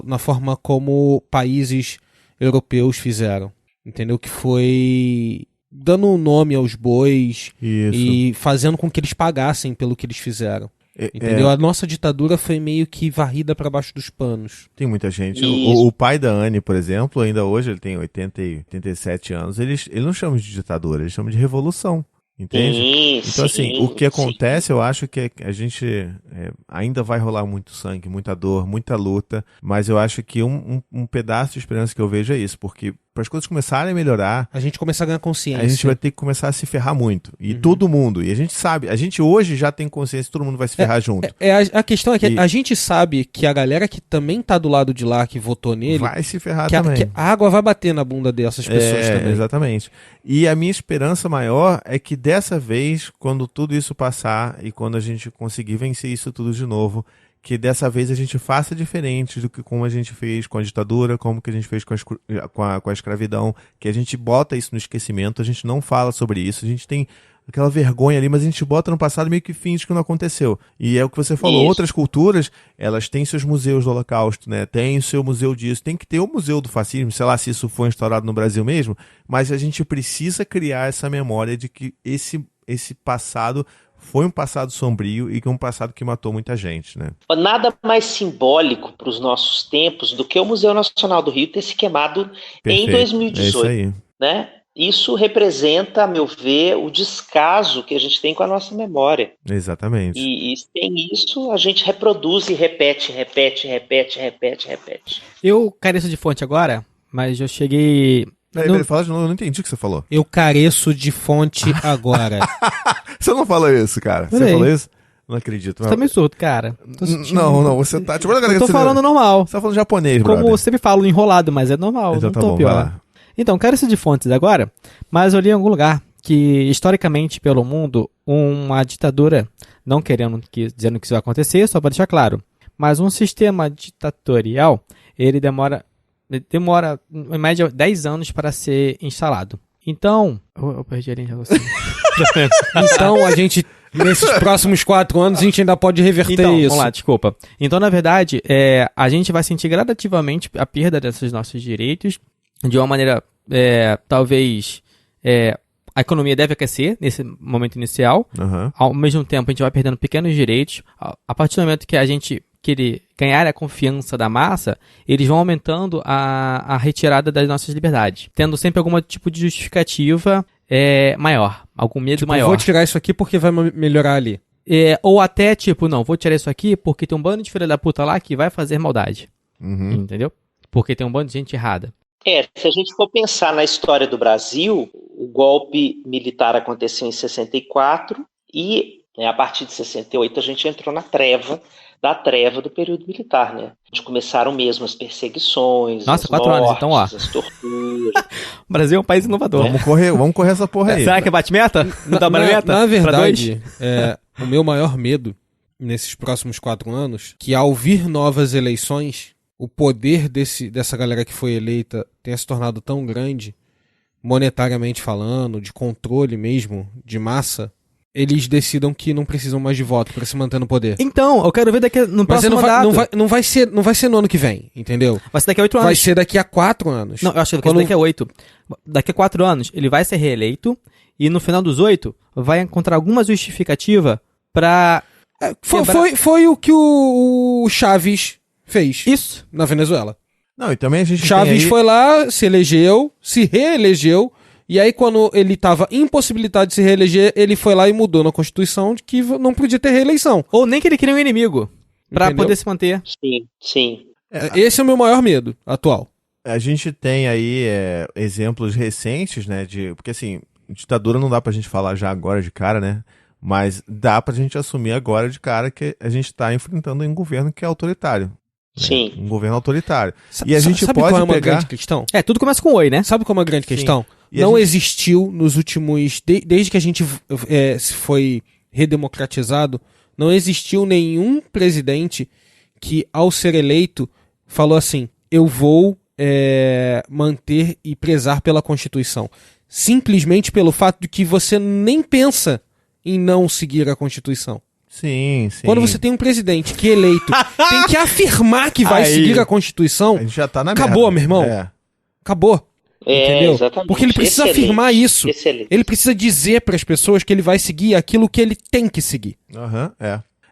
na forma como países europeus fizeram. Entendeu? Que foi dando um nome aos bois. Isso. E fazendo com que eles pagassem pelo que eles fizeram. Entendeu? A nossa ditadura foi meio que varrida para baixo dos panos. Tem muita gente. O pai da Anne, por exemplo, ainda hoje, ele tem 87 anos, ele não chama de ditadura, ele chama de revolução. Entende? Então, assim, o que acontece, eu acho que a gente ainda vai rolar muito sangue, muita dor, muita luta, mas eu acho que um pedaço de esperança que eu vejo é isso, porque para as coisas começarem a melhorar, a gente começar a ganhar consciência. A gente vai ter que começar a se ferrar muito. E todo mundo. E a gente sabe, a gente hoje já tem consciência que todo mundo vai se ferrar junto. A questão é que a gente sabe que a galera que também tá do lado de lá, que votou nele, vai se ferrar também. Que a água vai bater na bunda dessas pessoas também. Exatamente. E a minha esperança maior é que dessa vez, quando tudo isso passar e quando a gente conseguir vencer isso tudo de novo, que dessa vez a gente faça diferente do que como a gente fez com a ditadura, como que a gente fez com a escravidão, que a gente bota isso no esquecimento, a gente não fala sobre isso, a gente tem aquela vergonha ali, mas a gente bota no passado meio que finge que não aconteceu. E é o que você falou, outras culturas, elas têm seus museus do Holocausto, né? Tem o seu museu disso, tem que ter o museu do fascismo, sei lá se isso foi instaurado no Brasil mesmo, mas a gente precisa criar essa memória de que esse passado foi um passado sombrio e que um passado que matou muita gente, né? Nada mais simbólico para os nossos tempos do que o Museu Nacional do Rio ter se queimado em 2018, né? Isso representa, a meu ver, o descaso que a gente tem com a nossa memória. Exatamente. E sem isso, a gente reproduz e repete. Eu careço de fonte agora, mas eu cheguei... Peraí, fala de novo, eu não entendi o que você falou. Eu careço de fonte agora. Você não falou isso, cara. Você falou isso? Não acredito. Você tá meio surdo, cara. Não, você tá... Tipo, eu tô falando normal. Você tá falando japonês, Como brother. eu sempre falo enrolado, mas é normal, então, não tá tô bom, pior. vai lá. Então, careço de fontes agora, mas eu li em algum lugar que, historicamente, pelo mundo, uma ditadura, não dizendo que isso vai acontecer, só para deixar claro, mas um sistema ditatorial, ele demora, em média, 10 anos para ser instalado. Então... Eu perdi a linha de raciocínio. Então, a gente, nesses próximos 4 anos, a gente ainda pode reverter então, isso. Vamos lá, desculpa. Então, na verdade, a gente vai sentir gradativamente a perda desses nossos direitos, de uma maneira, talvez, a economia deve aquecer nesse momento inicial. Uhum. Ao mesmo tempo, a gente vai perdendo pequenos direitos. A partir do momento que a gente ganhar a confiança da massa, eles vão aumentando a retirada das nossas liberdades, tendo sempre algum tipo de justificativa maior, algum medo maior. Vou tirar isso aqui porque vai melhorar ali. Ou até, não, vou tirar isso aqui porque tem um bando de filha da puta lá que vai fazer maldade. Uhum. Entendeu? Porque tem um bando de gente errada. Se a gente for pensar na história do Brasil, o golpe militar aconteceu em 64 e a partir de 68 a gente entrou na treva do período militar, né? Onde começaram mesmo as perseguições, Nossa, as 4 mortes, anos, então, ó. as torturas. O Brasil é um país inovador. Vamos correr essa porra aí. Será que é bate-meta? Não dá meta? Na verdade, o meu maior medo nesses próximos 4 anos, que ao vir novas eleições, o poder dessa galera que foi eleita tenha se tornado tão grande, monetariamente falando, de controle mesmo, de massa, eles decidam que não precisam mais de voto para se manter no poder. Então, eu quero ver no Mas próximo mandato. não vai ser no ano que vem, entendeu? Vai ser daqui a 8 anos. Vai ser daqui a 4 anos. Não, eu acho que vai ser daqui a 8. Daqui a 4 anos, ele vai ser reeleito e no final dos 8 vai encontrar alguma justificativa pra... Foi o que o Chaves fez. Isso. Na Venezuela. Não, e também a gente Chaves foi lá, se elegeu, se reelegeu, e aí quando ele estava impossibilitado de se reeleger, ele foi lá e mudou na Constituição de que não podia ter reeleição. Ou nem que ele queria um inimigo pra Entendeu? poder se manter. Sim. Esse é o meu maior medo atual. A gente tem aí exemplos recentes, né? Porque assim, ditadura não dá pra gente falar já agora de cara, né? Mas dá pra gente assumir agora de cara que a gente tá enfrentando um governo que é autoritário. Sim. Um governo autoritário. E a gente sabe pode qual é uma pegar... grande questão? Tudo começa com oi, né? Sabe qual é uma grande questão? E Não existiu nos últimos... Desde que a gente se foi redemocratizado, não existiu nenhum presidente que, ao ser eleito, falou assim, eu vou manter e prezar pela Constituição. Simplesmente pelo fato de que você nem pensa em não seguir a Constituição. Sim. Quando você tem um presidente que é eleito tem que afirmar que vai seguir a Constituição, A gente já tá na acabou, merda. meu irmão. Acabou. Entendeu? Exatamente. Porque ele precisa afirmar isso. Excelente. Ele precisa dizer para as pessoas que ele vai seguir aquilo que ele tem que seguir. Aham,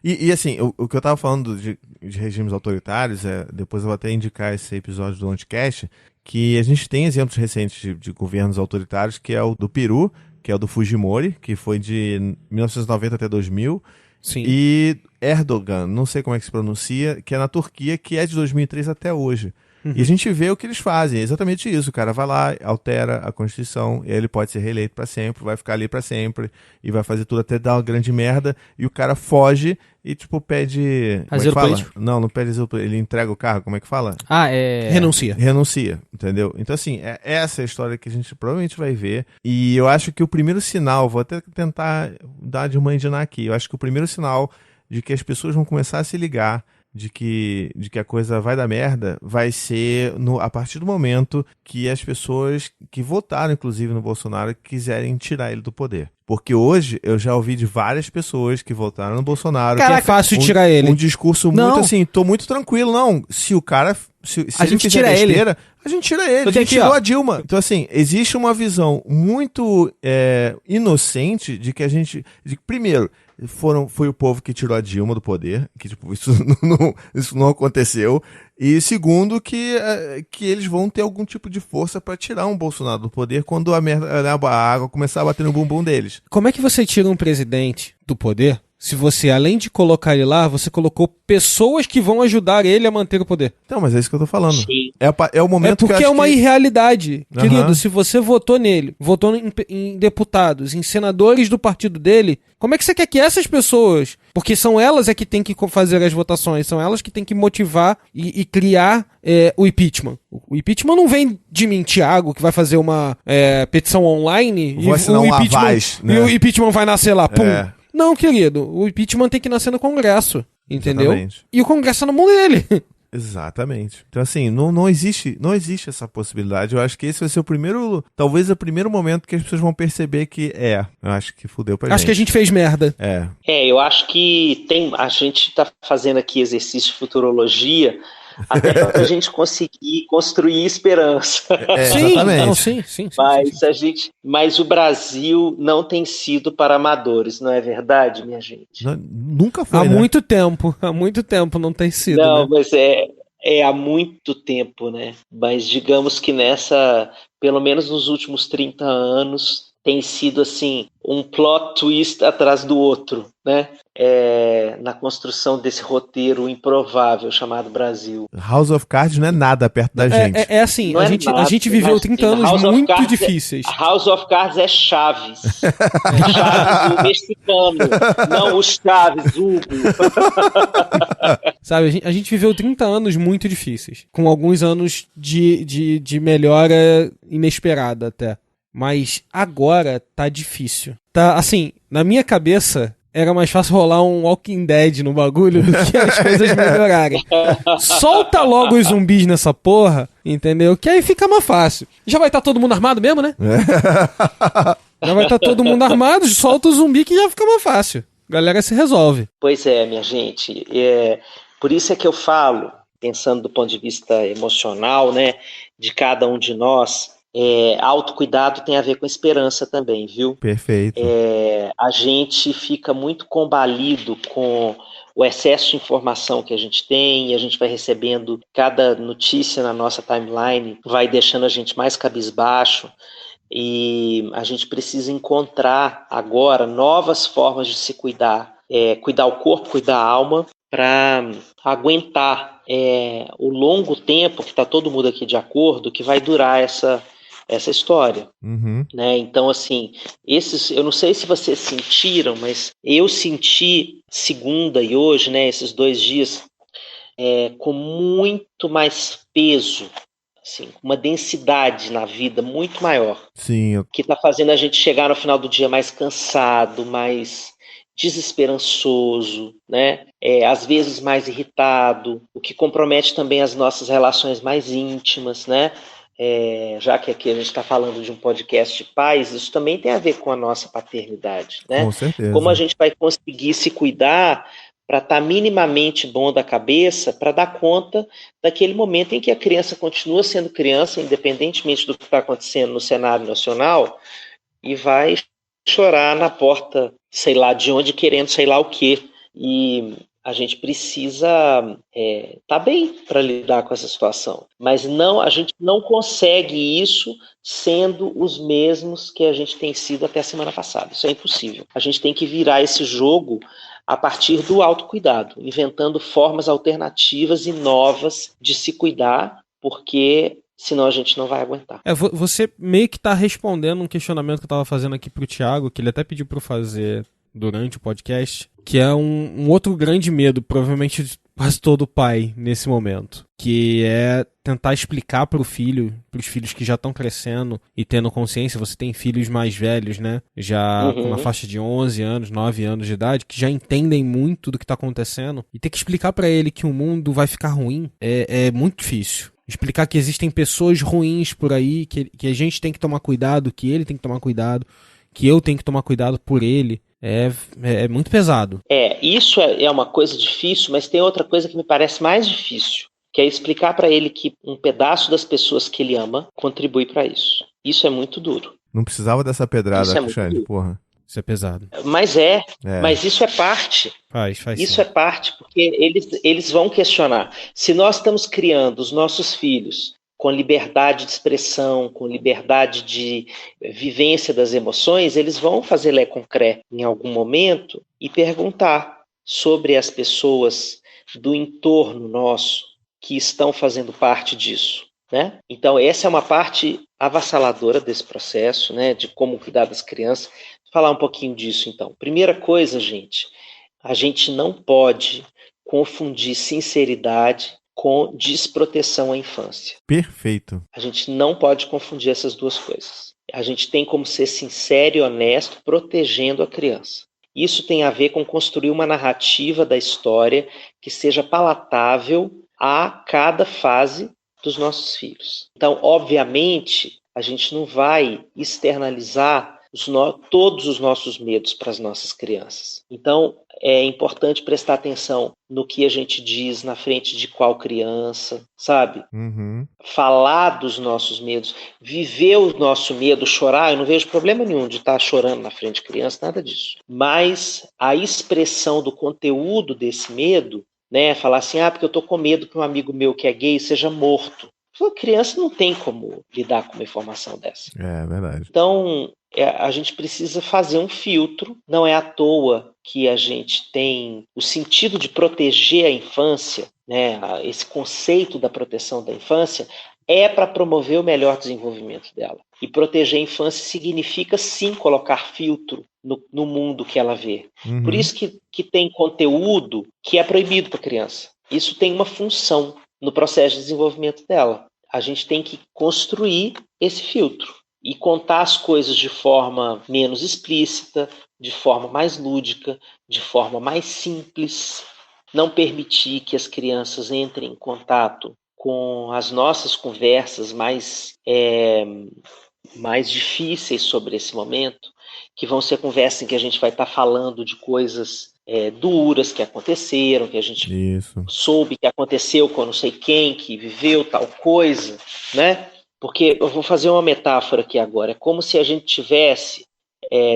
E assim, o que eu tava falando de regimes autoritários, depois eu vou até indicar esse episódio do Anticast, que a gente tem exemplos recentes de governos autoritários, que é o do Peru, que é o do Fujimori, que foi de 1990 até 2000, Sim. e Erdogan, não sei como é que se pronuncia, que é na Turquia, que é de 2003 até hoje. E a gente vê o que eles fazem, é exatamente isso. O cara vai lá, altera a Constituição, e ele pode ser reeleito pra sempre, vai ficar ali pra sempre, e vai fazer tudo até dar uma grande merda, e o cara foge e, pede... Asilo político? Não pede asilo político, ele entrega o carro, como é que fala? Renuncia. Entendeu? Então, assim, essa é a história que a gente provavelmente vai ver, e eu acho que o primeiro sinal, vou até tentar dar de mandinar aqui, eu acho que o primeiro sinal de que as pessoas vão começar a se ligar de que a coisa vai dar merda, vai ser a partir do momento que as pessoas que votaram, inclusive, no Bolsonaro, quiserem tirar ele do poder. Porque hoje eu já ouvi de várias pessoas que votaram no Bolsonaro... Caraca, que é fácil tirar ele. Um discurso muito assim, tô muito tranquilo, não. Se o cara se a ele gente fizer tira besteira, ele. a gente tira ele. Eu A tenho gente aqui, tirou ó. a Dilma. Então, assim, existe uma visão muito inocente de que a gente... primeiro, foi o povo que tirou a Dilma do poder, que tipo, isso não aconteceu. E segundo, que eles vão ter algum tipo de força pra tirar um Bolsonaro do poder quando a água começar a bater no bumbum deles. Como é que você tira um presidente do poder se você, além de colocar ele lá, você colocou pessoas que vão ajudar ele a manter o poder? Então, mas é isso que eu tô falando. Sim. É o momento É porque que eu acho é uma que... irrealidade. Aham. Querido, se você votou nele, votou em deputados, em senadores do partido dele, como é que você quer que essas pessoas, porque são elas que têm que fazer as votações, são elas que têm que motivar e criar o impeachment. O impeachment não vem de mim, Thiago, que vai fazer uma petição online Vou assinar um impeachment, Lavaz, né? e o impeachment vai nascer lá, pum. É. Não, querido, o impeachment tem que nascer no Congresso, entendeu? Exatamente. E o Congresso é na mão dele. Exatamente. Então, assim, não existe essa possibilidade. Eu acho que esse vai ser talvez o primeiro momento que as pessoas vão perceber que eu acho que fudeu pra gente. Acho que a gente fez merda. Eu acho que a gente está fazendo aqui exercício de futurologia até para a gente conseguir construir esperança. Sim, exatamente. não, sim. Mas o Brasil não tem sido para amadores, não é verdade, minha gente? Nunca foi, Há né? muito tempo não tem sido, Não, né? mas é há muito tempo, né? Mas digamos que pelo menos nos últimos 30 anos, tem sido assim, um plot twist atrás do outro, né? Na construção desse roteiro improvável chamado Brasil. House of Cards não é nada perto da gente. É assim, Não a é gente nada, viveu 30 anos House of muito Cards difíceis. House of Cards é Chaves. É Chaves o mexicano, não os Chaves, Hugo. Sabe, a gente viveu 30 anos muito difíceis, com alguns anos de melhora inesperada até. Mas agora tá difícil. Tá, assim, na minha cabeça, era mais fácil rolar um Walking Dead no bagulho do que as coisas melhorarem. Solta logo os zumbis nessa porra, entendeu? Que aí fica mais fácil. Já vai estar todo mundo armado mesmo, né? Já vai estar todo mundo armado, solta o zumbi que já fica mais fácil. Galera se resolve. Pois é, minha gente. Por isso é que eu falo, pensando do ponto de vista emocional, né, de cada um de nós, autocuidado tem a ver com esperança também, viu? Perfeito. A gente fica muito combalido com o excesso de informação que a gente tem, e a gente vai recebendo cada notícia na nossa timeline, vai deixando a gente mais cabisbaixo, e a gente precisa encontrar agora novas formas de se cuidar, cuidar o corpo, cuidar a alma, para aguentar o longo tempo, que está todo mundo aqui de acordo, que vai durar essa história. Uhum. Né? Então, assim, eu não sei se vocês sentiram, mas eu senti segunda e hoje, né, esses 2 dias, com muito mais peso, assim, uma densidade na vida muito maior. Sim. Que está fazendo a gente chegar no final do dia mais cansado, mais desesperançoso, né? Às vezes mais irritado, o que compromete também as nossas relações mais íntimas, né? Já que aqui a gente está falando de um podcast de pais, isso também tem a ver com a nossa paternidade, né? Com certeza. Como a gente vai conseguir se cuidar para estar minimamente bom da cabeça, para dar conta daquele momento em que a criança continua sendo criança, independentemente do que está acontecendo no cenário nacional, e vai chorar na porta, sei lá de onde, querendo sei lá o quê. E a gente precisa estar bem para lidar com essa situação. Mas a gente não consegue isso sendo os mesmos que a gente tem sido até a semana passada. Isso é impossível. A gente tem que virar esse jogo a partir do autocuidado, inventando formas alternativas e novas de se cuidar, porque senão a gente não vai aguentar. Você meio que tá respondendo um questionamento que eu tava fazendo aqui pro Thiago, que ele até pediu pra eu fazer durante o podcast, que é um outro grande medo, provavelmente de quase todo pai nesse momento, que é tentar explicar pros filhos que já estão crescendo e tendo consciência. Você tem filhos mais velhos, né? Já na faixa de 11 anos, 9 anos de idade, que já entendem muito do que tá acontecendo, e ter que explicar pra ele que o mundo vai ficar ruim é muito difícil. Explicar que existem pessoas ruins por aí, que a gente tem que tomar cuidado, que ele tem que tomar cuidado, que eu tenho que tomar cuidado por ele. É muito pesado. Isso é uma coisa difícil, mas tem outra coisa que me parece mais difícil, que é explicar para ele que um pedaço das pessoas que ele ama contribui para isso. Isso é muito duro. Não precisava dessa pedrada, Alexandre, porra. Isso é pesado. Mas mas isso é parte. Faz Isso sim. é parte, porque eles vão questionar. Se nós estamos criando os nossos filhos com liberdade de expressão, com liberdade de vivência das emoções, eles vão fazer lé concré em algum momento e perguntar sobre as pessoas do entorno nosso que estão fazendo parte disso, né? Então, essa é uma parte avassaladora desse processo, né, de como cuidar das crianças. Vou falar um pouquinho disso, então. Primeira coisa, gente, a gente não pode confundir sinceridade com desproteção à infância. Perfeito. A gente não pode confundir essas duas coisas. A gente tem como ser sincero e honesto protegendo a criança. Isso tem a ver com construir uma narrativa da história que seja palatável a cada fase dos nossos filhos. Então, obviamente, a gente não vai externalizar todos os nossos medos para as nossas crianças. Então, é importante prestar atenção no que a gente diz na frente de qual criança, sabe? Uhum. Falar dos nossos medos, viver o nosso medo, chorar, eu não vejo problema nenhum de estar chorando na frente de criança, nada disso. Mas a expressão do conteúdo desse medo, né, falar assim, porque eu tô com medo que um amigo meu que é gay seja morto. A criança não tem como lidar com uma informação dessa. É verdade. Então, a gente precisa fazer um filtro. Não é à toa que a gente tem o sentido de proteger a infância, né? Esse conceito da proteção da infância é para promover o melhor desenvolvimento dela. E proteger a infância significa, sim, colocar filtro no mundo que ela vê. Uhum. Por isso que tem conteúdo que é proibido para a criança. Isso tem uma função no processo de desenvolvimento dela. A gente tem que construir esse filtro e contar as coisas de forma menos explícita, de forma mais lúdica, de forma mais simples. Não permitir que as crianças entrem em contato com as nossas conversas mais difíceis sobre esse momento, que vão ser conversas em que a gente vai estar falando de coisas duras que aconteceram, que a gente soube que aconteceu com não sei quem, que viveu tal coisa, né? Porque eu vou fazer uma metáfora aqui agora. É como se a gente tivesse,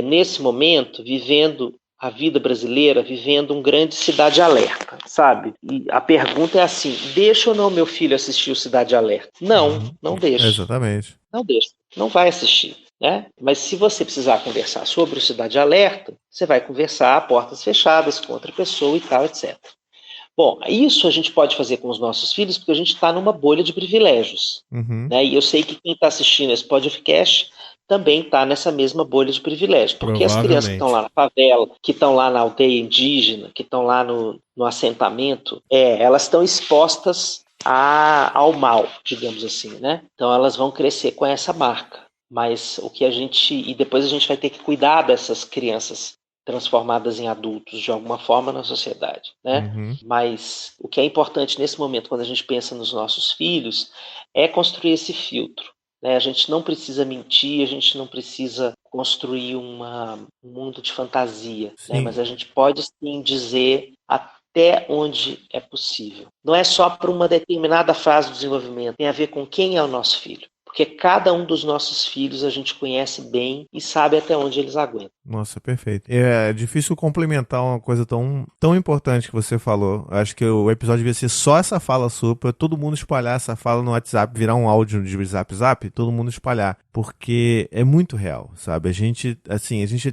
nesse momento, vivendo a vida brasileira, vivendo um grande Cidade Alerta, sabe? E a pergunta é assim, deixa ou não meu filho assistir o Cidade Alerta? Não deixa. Exatamente. Não deixa. Não vai assistir. Né? Mas se você precisar conversar sobre o Cidade Alerta, você vai conversar a portas fechadas com outra pessoa e tal, etc. Bom, isso a gente pode fazer com os nossos filhos porque a gente está numa bolha de privilégios. Uhum. Né? E eu sei que quem está assistindo esse podcast também está nessa mesma bolha de privilégio. Porque as crianças que estão lá na favela, que estão lá na aldeia indígena, que estão lá no assentamento, elas estão expostas ao mal, digamos assim. Né? Então elas vão crescer com essa marca. Mas e depois a gente vai ter que cuidar dessas crianças transformadas em adultos de alguma forma na sociedade, né? Uhum. Mas o que é importante nesse momento, quando a gente pensa nos nossos filhos, é construir esse filtro, né? A gente não precisa mentir, a gente não precisa construir um mundo de fantasia, né? Mas a gente pode sim dizer até onde é possível. Não é só para uma determinada fase do desenvolvimento, tem a ver com quem é o nosso filho. Porque cada um dos nossos filhos a gente conhece bem e sabe até onde eles aguentam. Nossa, perfeito. É difícil complementar uma coisa tão importante que você falou. Acho que o episódio devia ser só essa fala sua, pra todo mundo espalhar essa fala no WhatsApp, virar um áudio de zap, todo mundo espalhar. Porque é muito real, sabe? A gente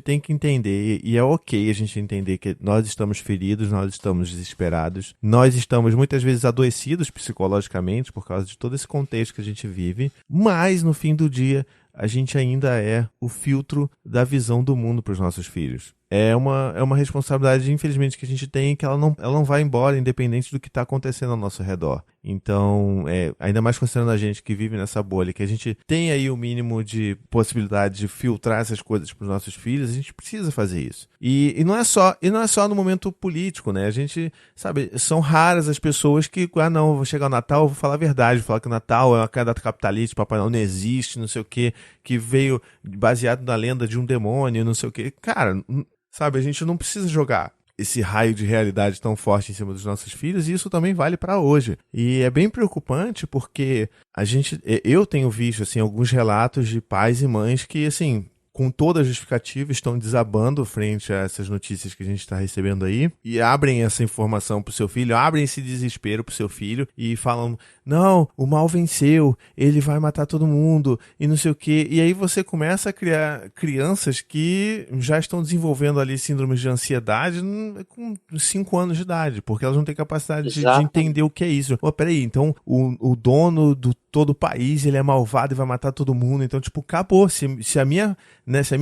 tem que entender, e é ok a gente entender que nós estamos feridos, nós estamos desesperados, nós estamos muitas vezes adoecidos psicologicamente por causa de todo esse contexto que a gente vive, mas no fim do dia a gente ainda é o filtro da visão do mundo para os nossos filhos. É uma responsabilidade, infelizmente, que a gente tem, que ela não vai embora, independente do que está acontecendo ao nosso redor. Então, ainda mais considerando a gente que vive nessa bolha, que a gente tem aí o mínimo de possibilidade de filtrar essas coisas para os nossos filhos, a gente precisa fazer isso. E não é só no momento político, né? A gente, sabe, são raras as pessoas que, não, vou chegar ao Natal, eu vou falar a verdade, vou falar que o Natal é uma data capitalista, Papai Noel não existe, não sei o quê, que veio baseado na lenda de um demônio, não sei o quê. Cara, sabe, a gente não precisa jogar esse raio de realidade tão forte em cima dos nossos filhos, e isso também vale para hoje. E é bem preocupante porque eu tenho visto assim alguns relatos de pais e mães que assim, com toda a justificativa, estão desabando frente a essas notícias que a gente está recebendo aí, e abrem essa informação pro seu filho, abrem esse desespero pro seu filho, e falam, não, o mal venceu, ele vai matar todo mundo, e não sei o quê. E aí você começa a criar crianças que já estão desenvolvendo ali síndromes de ansiedade com 5 anos de idade, porque elas não têm capacidade de entender o que é isso. Peraí, então o dono do todo o país, ele é malvado e vai matar todo mundo, então tipo, acabou. Se a minha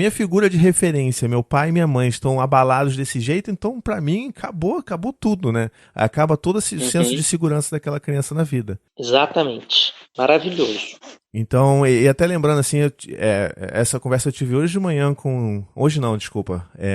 figura de referência, meu pai e minha mãe estão abalados desse jeito, então pra mim acabou tudo, né? Acaba todo esse senso de segurança daquela criança na vida. Exatamente. Maravilhoso. Então, e até lembrando assim, essa conversa eu tive hoje de manhã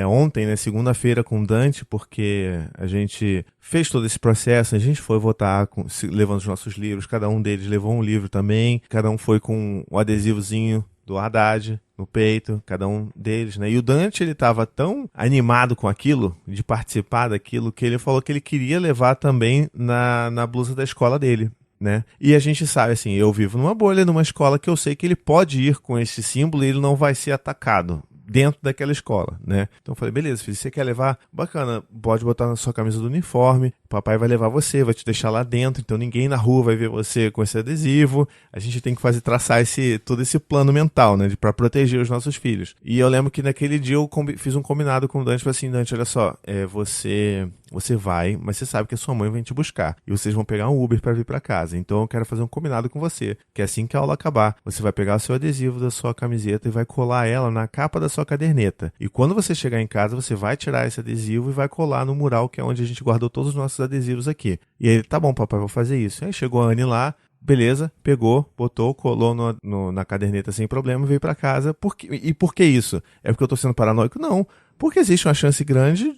ontem, né, segunda-feira com o Dante, porque a gente fez todo esse processo, a gente foi votar levando os nossos livros, cada um deles levou um livro também, cada um foi com um adesivozinho do Haddad no peito, cada um deles, né? E o Dante, ele tava tão animado com aquilo, de participar daquilo, que ele falou que ele queria levar também na blusa da escola dele, né? E a gente sabe, assim, eu vivo numa bolha, numa escola que eu sei que ele pode ir com esse símbolo e ele não vai ser atacado dentro daquela escola, né? Então eu falei, beleza, filho, você quer levar? Bacana, pode botar na sua camisa do uniforme, papai vai levar você, vai te deixar lá dentro, então ninguém na rua vai ver você com esse adesivo. A gente tem que traçar todo esse plano mental, né, para proteger os nossos filhos. E eu lembro que naquele dia eu fiz um combinado com o Dante, falei assim, Dante, olha só, você vai, mas você sabe que a sua mãe vem te buscar e vocês vão pegar um Uber para vir para casa. Então eu quero fazer um combinado com você, que assim que a aula acabar, você vai pegar o seu adesivo da sua camiseta e vai colar ela na capa da sua caderneta. E quando você chegar em casa, você vai tirar esse adesivo e vai colar no mural, que é onde a gente guardou todos os nossos adesivos aqui. E aí ele, tá bom, papai, vou fazer isso. Aí chegou a Anne lá, beleza, pegou, botou, colou na caderneta sem problema, veio pra casa. E por que isso? É porque eu tô sendo paranoico? Não. Porque existe uma chance grande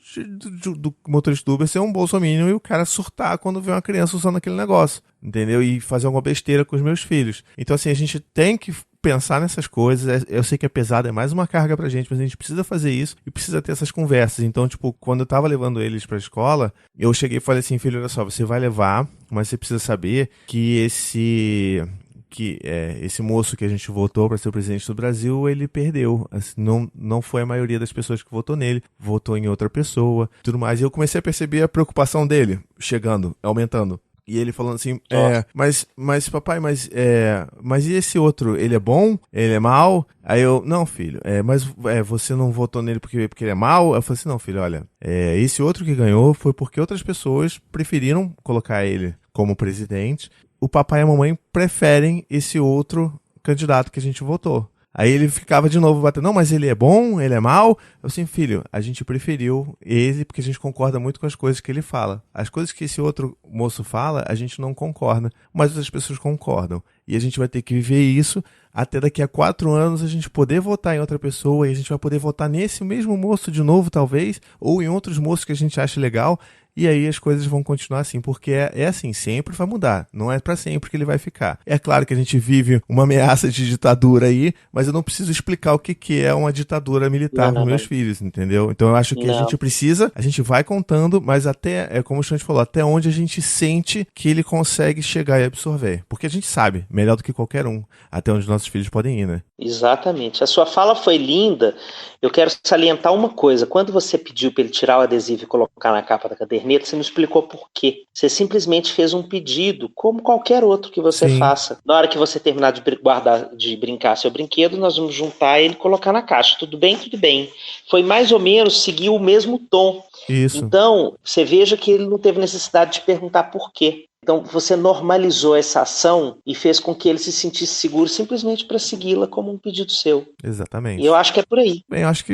do motorista do Uber ser um bolsominion e o cara surtar quando vê uma criança usando aquele negócio, entendeu? E fazer alguma besteira com os meus filhos. Então, assim, a gente tem que pensar nessas coisas. Eu sei que é pesado, é mais uma carga pra gente, mas a gente precisa fazer isso e precisa ter essas conversas. Então, tipo, quando eu tava levando eles pra escola, eu cheguei e falei assim, filho, olha só, você vai levar, mas você precisa saber que esse moço que a gente votou para ser o presidente do Brasil, ele perdeu. Assim, não foi a maioria das pessoas que votou nele, votou em outra pessoa, tudo mais. E eu comecei a perceber a preocupação dele chegando, aumentando. E ele falando assim, mas papai, mas e esse outro, ele é bom? Ele é mau? Aí eu, não, filho, mas você não votou nele porque ele é mau? Eu falei assim, não, filho, olha, esse outro que ganhou foi porque outras pessoas preferiram colocar ele como presidente. O papai e a mamãe preferem esse outro candidato que a gente votou. Aí ele ficava de novo batendo, não, mas ele é bom, ele é mau? Eu assim, filho, a gente preferiu ele porque a gente concorda muito com as coisas que ele fala. As coisas que esse outro moço fala, a gente não concorda, mas outras pessoas concordam. E a gente vai ter que viver isso até daqui a 4 anos a gente poder votar em outra pessoa e a gente vai poder votar nesse mesmo moço de novo, talvez, ou em outros moços que a gente acha legal. E aí as coisas vão continuar assim, porque é assim, sempre vai mudar, não é pra sempre que ele vai ficar. É claro que a gente vive uma ameaça de ditadura aí, mas eu não preciso explicar o que é uma ditadura militar para meus filhos, entendeu? Então eu acho que a gente vai contando, mas até, como o Xande falou, até onde a gente sente que ele consegue chegar e absorver. Porque a gente sabe, melhor do que qualquer um, até onde nossos filhos podem ir, né? Exatamente. A sua fala foi linda. Eu quero salientar uma coisa. Quando você pediu para ele tirar o adesivo e colocar na capa da caderneta, você não explicou por quê. Você simplesmente fez um pedido, como qualquer outro que você faça. Na hora que você terminar de brincar seu brinquedo, nós vamos juntar ele e colocar na caixa. Tudo bem? Tudo bem. Foi mais ou menos seguir o mesmo tom. Isso. Então, você veja que ele não teve necessidade de perguntar por quê. Então, você normalizou essa ação e fez com que ele se sentisse seguro simplesmente para segui-la como um pedido seu. Exatamente. E eu acho que é por aí. Bem, acho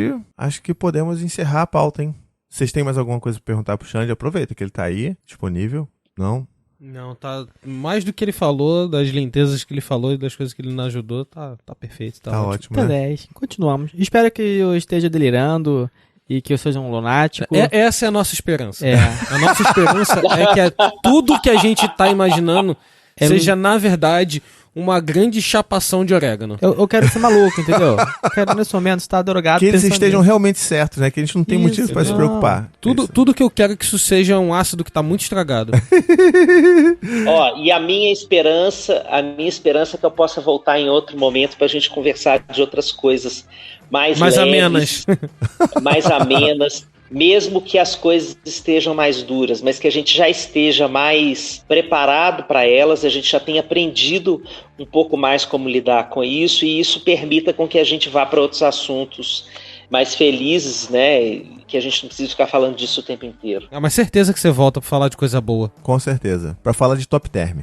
que podemos encerrar a pauta, hein? Vocês têm mais alguma coisa para perguntar pro Xande? Aproveita que ele tá aí, disponível. Não? Não, tá mais do que ele falou, das lentezas que ele falou e das coisas que ele nos ajudou, tá perfeito, tá ótimo. Tá 10. Continuamos. Espero que eu esteja delirando e que eu seja um lunático. Essa é a nossa esperança. A nossa esperança é que tudo que a gente tá imaginando seja, na verdade, uma grande chapação de orégano. Eu quero ser maluco, entendeu? Eu quero nesse momento estar drogado. Que eles pensando estejam nisso. realmente certos, né? Que a gente não tem motivo pra se preocupar. Tudo que eu quero é que isso seja um ácido que tá muito estragado. Ó, e a minha esperança é que eu possa voltar em outro momento pra gente conversar de outras coisas mais leves, mais amenas, mesmo que as coisas estejam mais duras, mas que a gente já esteja mais preparado para elas, a gente já tenha aprendido um pouco mais como lidar com isso, e isso permita com que a gente vá para outros assuntos mais felizes, né? Que a gente não precisa ficar falando disso o tempo inteiro. Mas certeza que você volta pra falar de coisa boa. Com certeza. Pra falar de Top Term.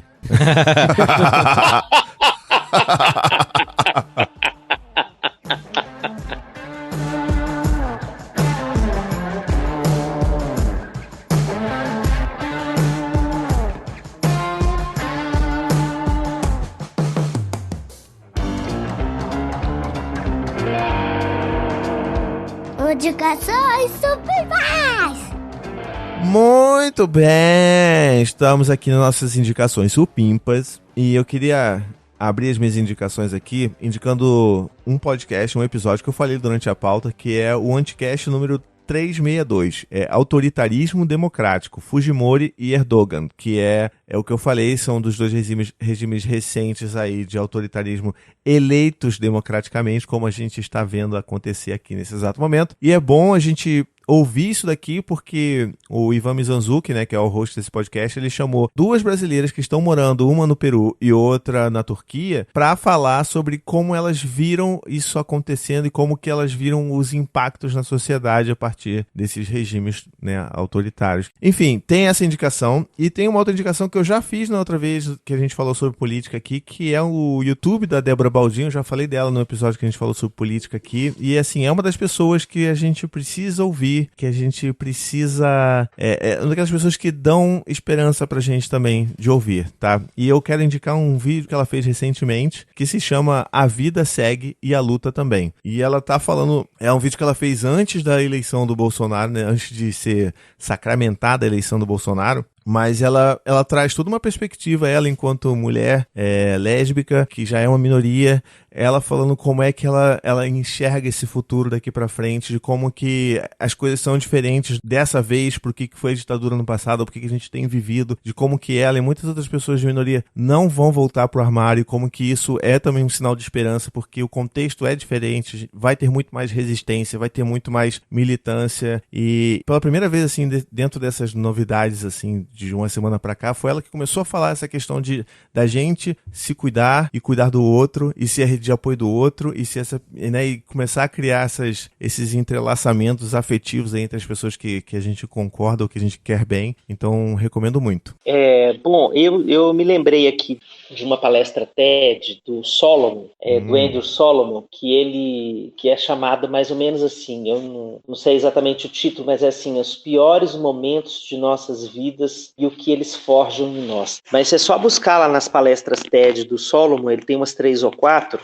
Indicações supimpas! Muito bem! Estamos aqui nas nossas indicações supimpas. E eu queria abrir as minhas indicações aqui, indicando um podcast, um episódio que eu falei durante a pauta, que é o Anticast número 362, Autoritarismo Democrático, Fujimori e Erdogan, que é o que eu falei, são dos dois regimes recentes aí de autoritarismo eleitos democraticamente, como a gente está vendo acontecer aqui nesse exato momento. E é bom a gente ouvir isso daqui porque o Ivan Mizanzuki, né, que é o host desse podcast, ele chamou duas brasileiras que estão morando, uma no Peru e outra na Turquia, para falar sobre como elas viram isso acontecendo e como que elas viram os impactos na sociedade a partir desses regimes, né, autoritários. Enfim, tem essa indicação e tem uma outra indicação que eu já fiz na outra vez que a gente falou sobre política aqui, que é o YouTube da Débora Baldinho. Eu já falei dela no episódio que a gente falou sobre política aqui, e assim, é uma das pessoas que a gente precisa ouvir, que a gente precisa... É uma daquelas pessoas que dão esperança pra gente também de ouvir, tá? E eu quero indicar um vídeo que ela fez recentemente, que se chama A Vida Segue e a Luta Também. E ela tá falando... É um vídeo que ela fez antes da eleição do Bolsonaro, né? Antes de ser sacramentada a eleição do Bolsonaro. Mas ela traz toda uma perspectiva, ela enquanto mulher lésbica, que já é uma minoria, ela falando como é que ela enxerga esse futuro daqui pra frente, de como que as coisas são diferentes dessa vez, por que foi a ditadura no passado, por que a gente tem vivido, de como que ela e muitas outras pessoas de minoria não vão voltar pro armário, como que isso é também um sinal de esperança, porque o contexto é diferente, vai ter muito mais resistência, vai ter muito mais militância, e pela primeira vez, assim, dentro dessas novidades, assim, de uma semana pra cá, foi ela que começou a falar essa questão da gente se cuidar e cuidar do outro e ser a rede de apoio do outro e começar a criar esses entrelaçamentos afetivos aí entre as pessoas que a gente concorda ou que a gente quer bem. Então, recomendo muito. Bom, eu me lembrei aqui de uma palestra TED do Solomon, do Andrew Solomon, que é chamado mais ou menos assim, eu não sei exatamente o título, mas é assim, os piores momentos de nossas vidas e o que eles forjam em nós. Mas é só buscar lá nas palestras TED do Solomon, ele tem umas 3 ou 4,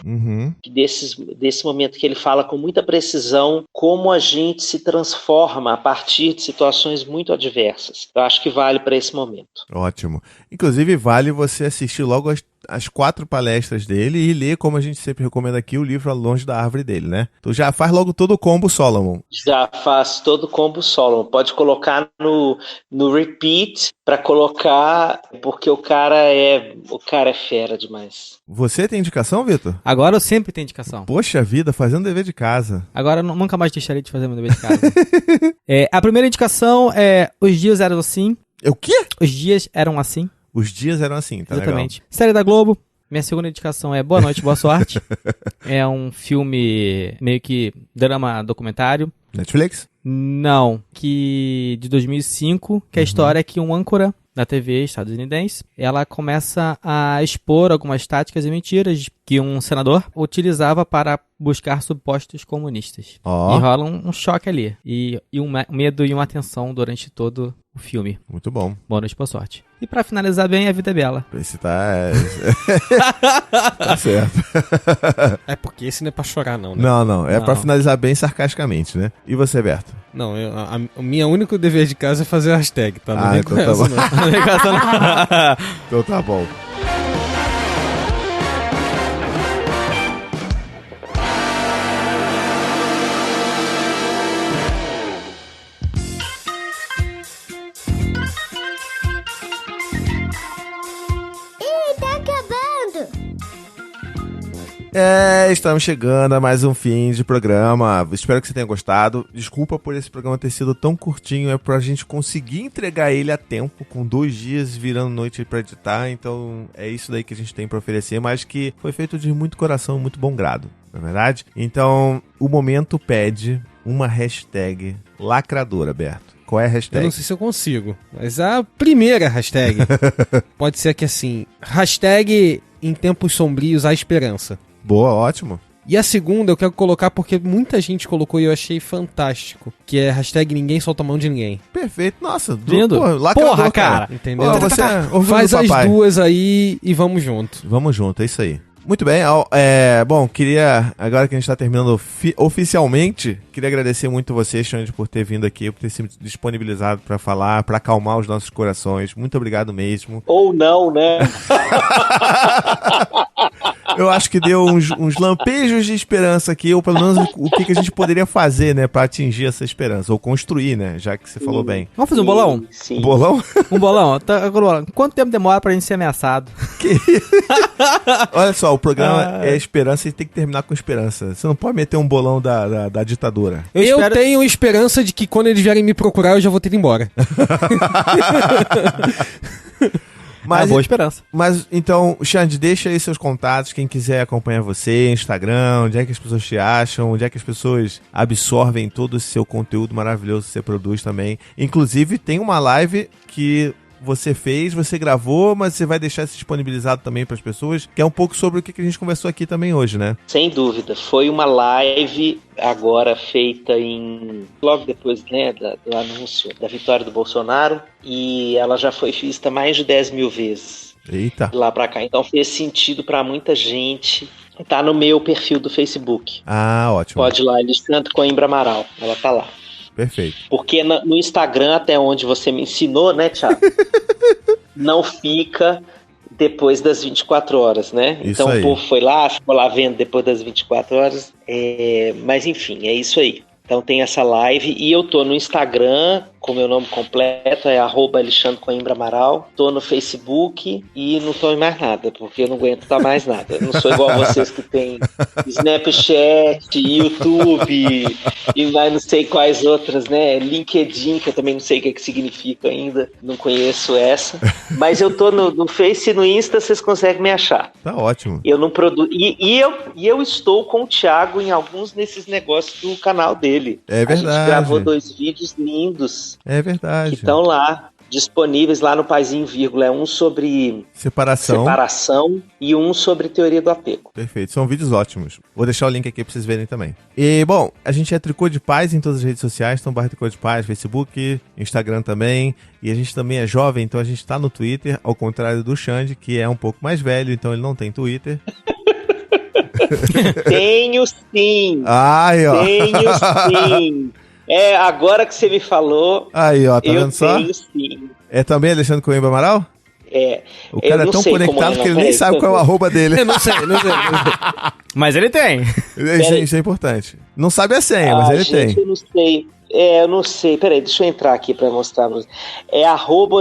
que desse momento que ele fala com muita precisão como a gente se transforma a partir de situações muito adversas. Eu acho que vale para esse momento. Ótimo. Inclusive, vale você assistir logo as 4 palestras dele e ler, como a gente sempre recomenda aqui, o livro A Longe da Árvore dele, né? Tu já faz logo todo o combo Solomon. Já faz todo o combo Solomon. Pode colocar no repeat para colocar, porque o cara é fera demais. Você tem indicação, Vitor? Agora eu sempre tenho indicação. Poxa vida, fazendo dever de casa. Agora eu nunca mais deixarei de fazer meu dever de casa. A primeira indicação é Os Dias Eram Assim. O quê? Os Dias Eram Assim. Os dias eram assim, tá? Exatamente. Legal. Série da Globo. Minha segunda indicação é Boa Noite, Boa Sorte. É um filme meio que drama documentário. Netflix? Não, de 2005, que a história é que um âncora da TV estadunidense, ela começa a expor algumas táticas e mentiras que um senador utilizava para buscar supostos comunistas. E rola um choque ali. E um medo e uma tensão durante todo o filme. Muito bom. Boa noite, boa sorte. E pra finalizar bem, A Vida é Bela. Esse tá certo. É porque esse não é pra chorar, não, né? Não. É pra finalizar bem sarcasticamente, né? E você, Berto? Não, o meu único dever de casa é fazer a hashtag, tá? Não então tá bom. Então tá bom. Estamos chegando a mais um fim de programa. Espero que você tenha gostado. Desculpa por esse programa ter sido tão curtinho. É pra gente conseguir entregar ele a tempo, com 2 dias virando noite pra editar. Então é isso daí que a gente tem pra oferecer, mas que foi feito de muito coração, muito bom grado, não é verdade? Então o momento pede uma hashtag lacradora, Berto. Qual é a hashtag? Eu não sei se eu consigo, mas a primeira hashtag pode ser que assim, hashtag em tempos sombrios a esperança. Boa, ótimo. E a segunda eu quero colocar porque muita gente colocou e eu achei fantástico, que é hashtag ninguém solta a mão de ninguém. Perfeito, nossa. Lindo. Porra, cara. Entendeu? Pô, você faz as duas aí e vamos junto. Vamos junto, é isso aí. Muito bem, bom, queria, agora que a gente está terminando oficialmente, queria agradecer muito você, Xande, por ter vindo aqui, por ter se disponibilizado para falar, para acalmar os nossos corações. Muito obrigado mesmo. Ou não, né? Eu acho que deu uns lampejos de esperança aqui, ou pelo menos o que a gente poderia fazer, né, para atingir essa esperança, ou construir, né, já que você falou bem. Vamos fazer um bolão? Sim. Um bolão? Um bolão? Quanto tempo demora pra gente ser ameaçado? Olha só, o programa é esperança e tem que terminar com esperança. Você não pode meter um bolão da ditadura. Eu tenho esperança de que quando eles vierem me procurar eu já vou ter ido embora. Mas, boa esperança. Mas, então, Xande, deixa aí seus contatos, quem quiser acompanhar você, Instagram, onde é que as pessoas te acham, onde é que as pessoas absorvem todo esse seu conteúdo maravilhoso que você produz também. Inclusive, tem uma live que você fez, você gravou, mas você vai deixar isso disponibilizado também para as pessoas, que é um pouco sobre o que a gente conversou aqui também hoje, né? Sem dúvida. Foi uma live agora feita logo depois, né, do anúncio da vitória do Bolsonaro, e ela já foi vista mais de 10 mil vezes. Eita. Lá pra cá. Então fez sentido para muita gente. Tá no meu perfil do Facebook. Ah, ótimo. Pode ir lá, Alexandre Coimbra Amaral. Ela tá lá. Perfeito. Porque no Instagram, até onde você me ensinou, né, Thiago? Não fica depois das 24 horas, né? Isso então aí. O povo foi lá, ficou lá vendo depois das 24 horas. Mas enfim, é isso aí. Então tem essa live e eu tô no Instagram, com meu nome completo, é @Alexandre Coimbra Amaral. Tô no Facebook e não tô em mais nada, porque eu não aguento estar mais nada. Eu não sou igual a vocês que tem Snapchat, YouTube e mais não sei quais outras, né? LinkedIn, que eu também não sei o que significa ainda, não conheço essa. Mas eu tô no Face e no Insta, vocês conseguem me achar. Tá ótimo. Eu não produzo. E eu estou com o Thiago em alguns desses negócios do canal dele. É verdade. A gente gravou 2 vídeos lindos. É verdade. Que estão lá, disponíveis lá no Paizinho Vírgula. É um sobre separação e um sobre teoria do apego. Perfeito, são vídeos ótimos. Vou deixar o link aqui pra vocês verem também. E, bom, a gente é Tricô de Paz em todas as redes sociais, então Tricô de Paz, Facebook, Instagram também. E a gente também é jovem, então a gente tá no Twitter, ao contrário do Xande, que é um pouco mais velho, então ele não tem Twitter. Tenho sim. Ai, ó. Tenho sim. Agora que você me falou. Aí, ó, tá vendo só? Tenho sim. É também Alexandre Coimbra Amaral? O cara é tão conectado que ele nem sabe qual é o arroba dele. Eu não sei. Mas ele tem. Isso é importante. Não sabe a senha, mas ele tem. Eu não sei. Eu não sei. Peraí, deixa eu entrar aqui pra mostrar pra você. É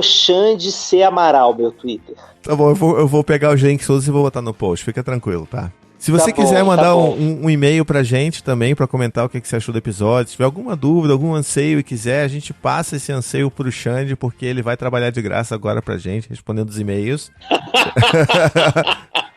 @Xande C. Amaral, meu Twitter. Tá bom, eu vou pegar os links todos e vou botar no post. Fica tranquilo, tá? Se você quiser mandar um e-mail pra gente também, pra comentar o que você achou do episódio, se tiver alguma dúvida, algum anseio e quiser, a gente passa esse anseio pro Xande, porque ele vai trabalhar de graça agora pra gente, respondendo os e-mails.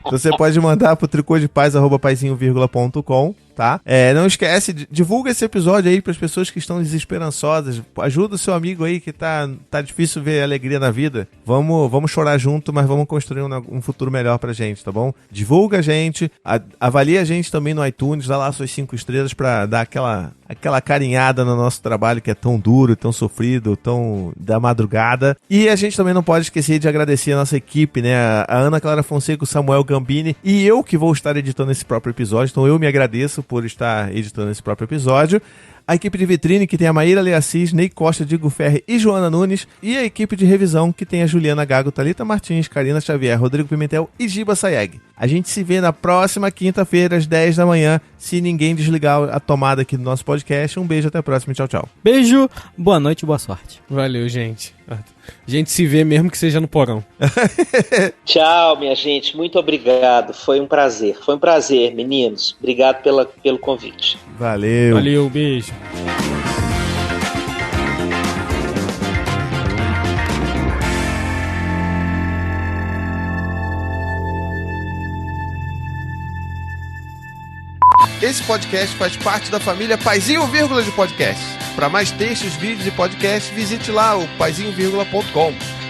Então você pode mandar pro tricodepaz@paizinho.com, tá? Não esquece, divulga esse episódio aí pras pessoas que estão desesperançosas. Ajuda o seu amigo aí que tá difícil ver alegria na vida. Vamos chorar junto, mas vamos construir um futuro melhor pra gente, tá bom? Divulga a gente, avalia a gente também no iTunes, dá lá suas 5 estrelas pra dar aquela carinhada no nosso trabalho que é tão duro, tão sofrido, tão da madrugada. E a gente também não pode esquecer de agradecer a nossa equipe, né? A Ana Clara Fonseca, o Samuel Gambini e eu que vou estar editando esse próprio episódio. Então eu me agradeço por estar editando esse próprio episódio. A equipe de vitrine, que tem a Maíra Leassis, Ney Costa, Diego Ferri e Joana Nunes. E a equipe de revisão, que tem a Juliana Gago, Thalita Martins, Karina Xavier, Rodrigo Pimentel e Giba Sayeg. A gente se vê na próxima quinta-feira, às 10 da manhã, se ninguém desligar a tomada aqui do nosso podcast. Um beijo, até a próxima. Tchau, tchau. Beijo, boa noite e boa sorte. Valeu, gente. A gente se vê mesmo que seja no porão. Tchau, minha gente. Muito obrigado. Foi um prazer. Foi um prazer, meninos. Obrigado pelo convite. Valeu. Valeu, beijo. Esse podcast faz parte da família Paizinho Vírgula de Podcast. Para mais textos, vídeos e podcasts, visite lá o paizinho.com.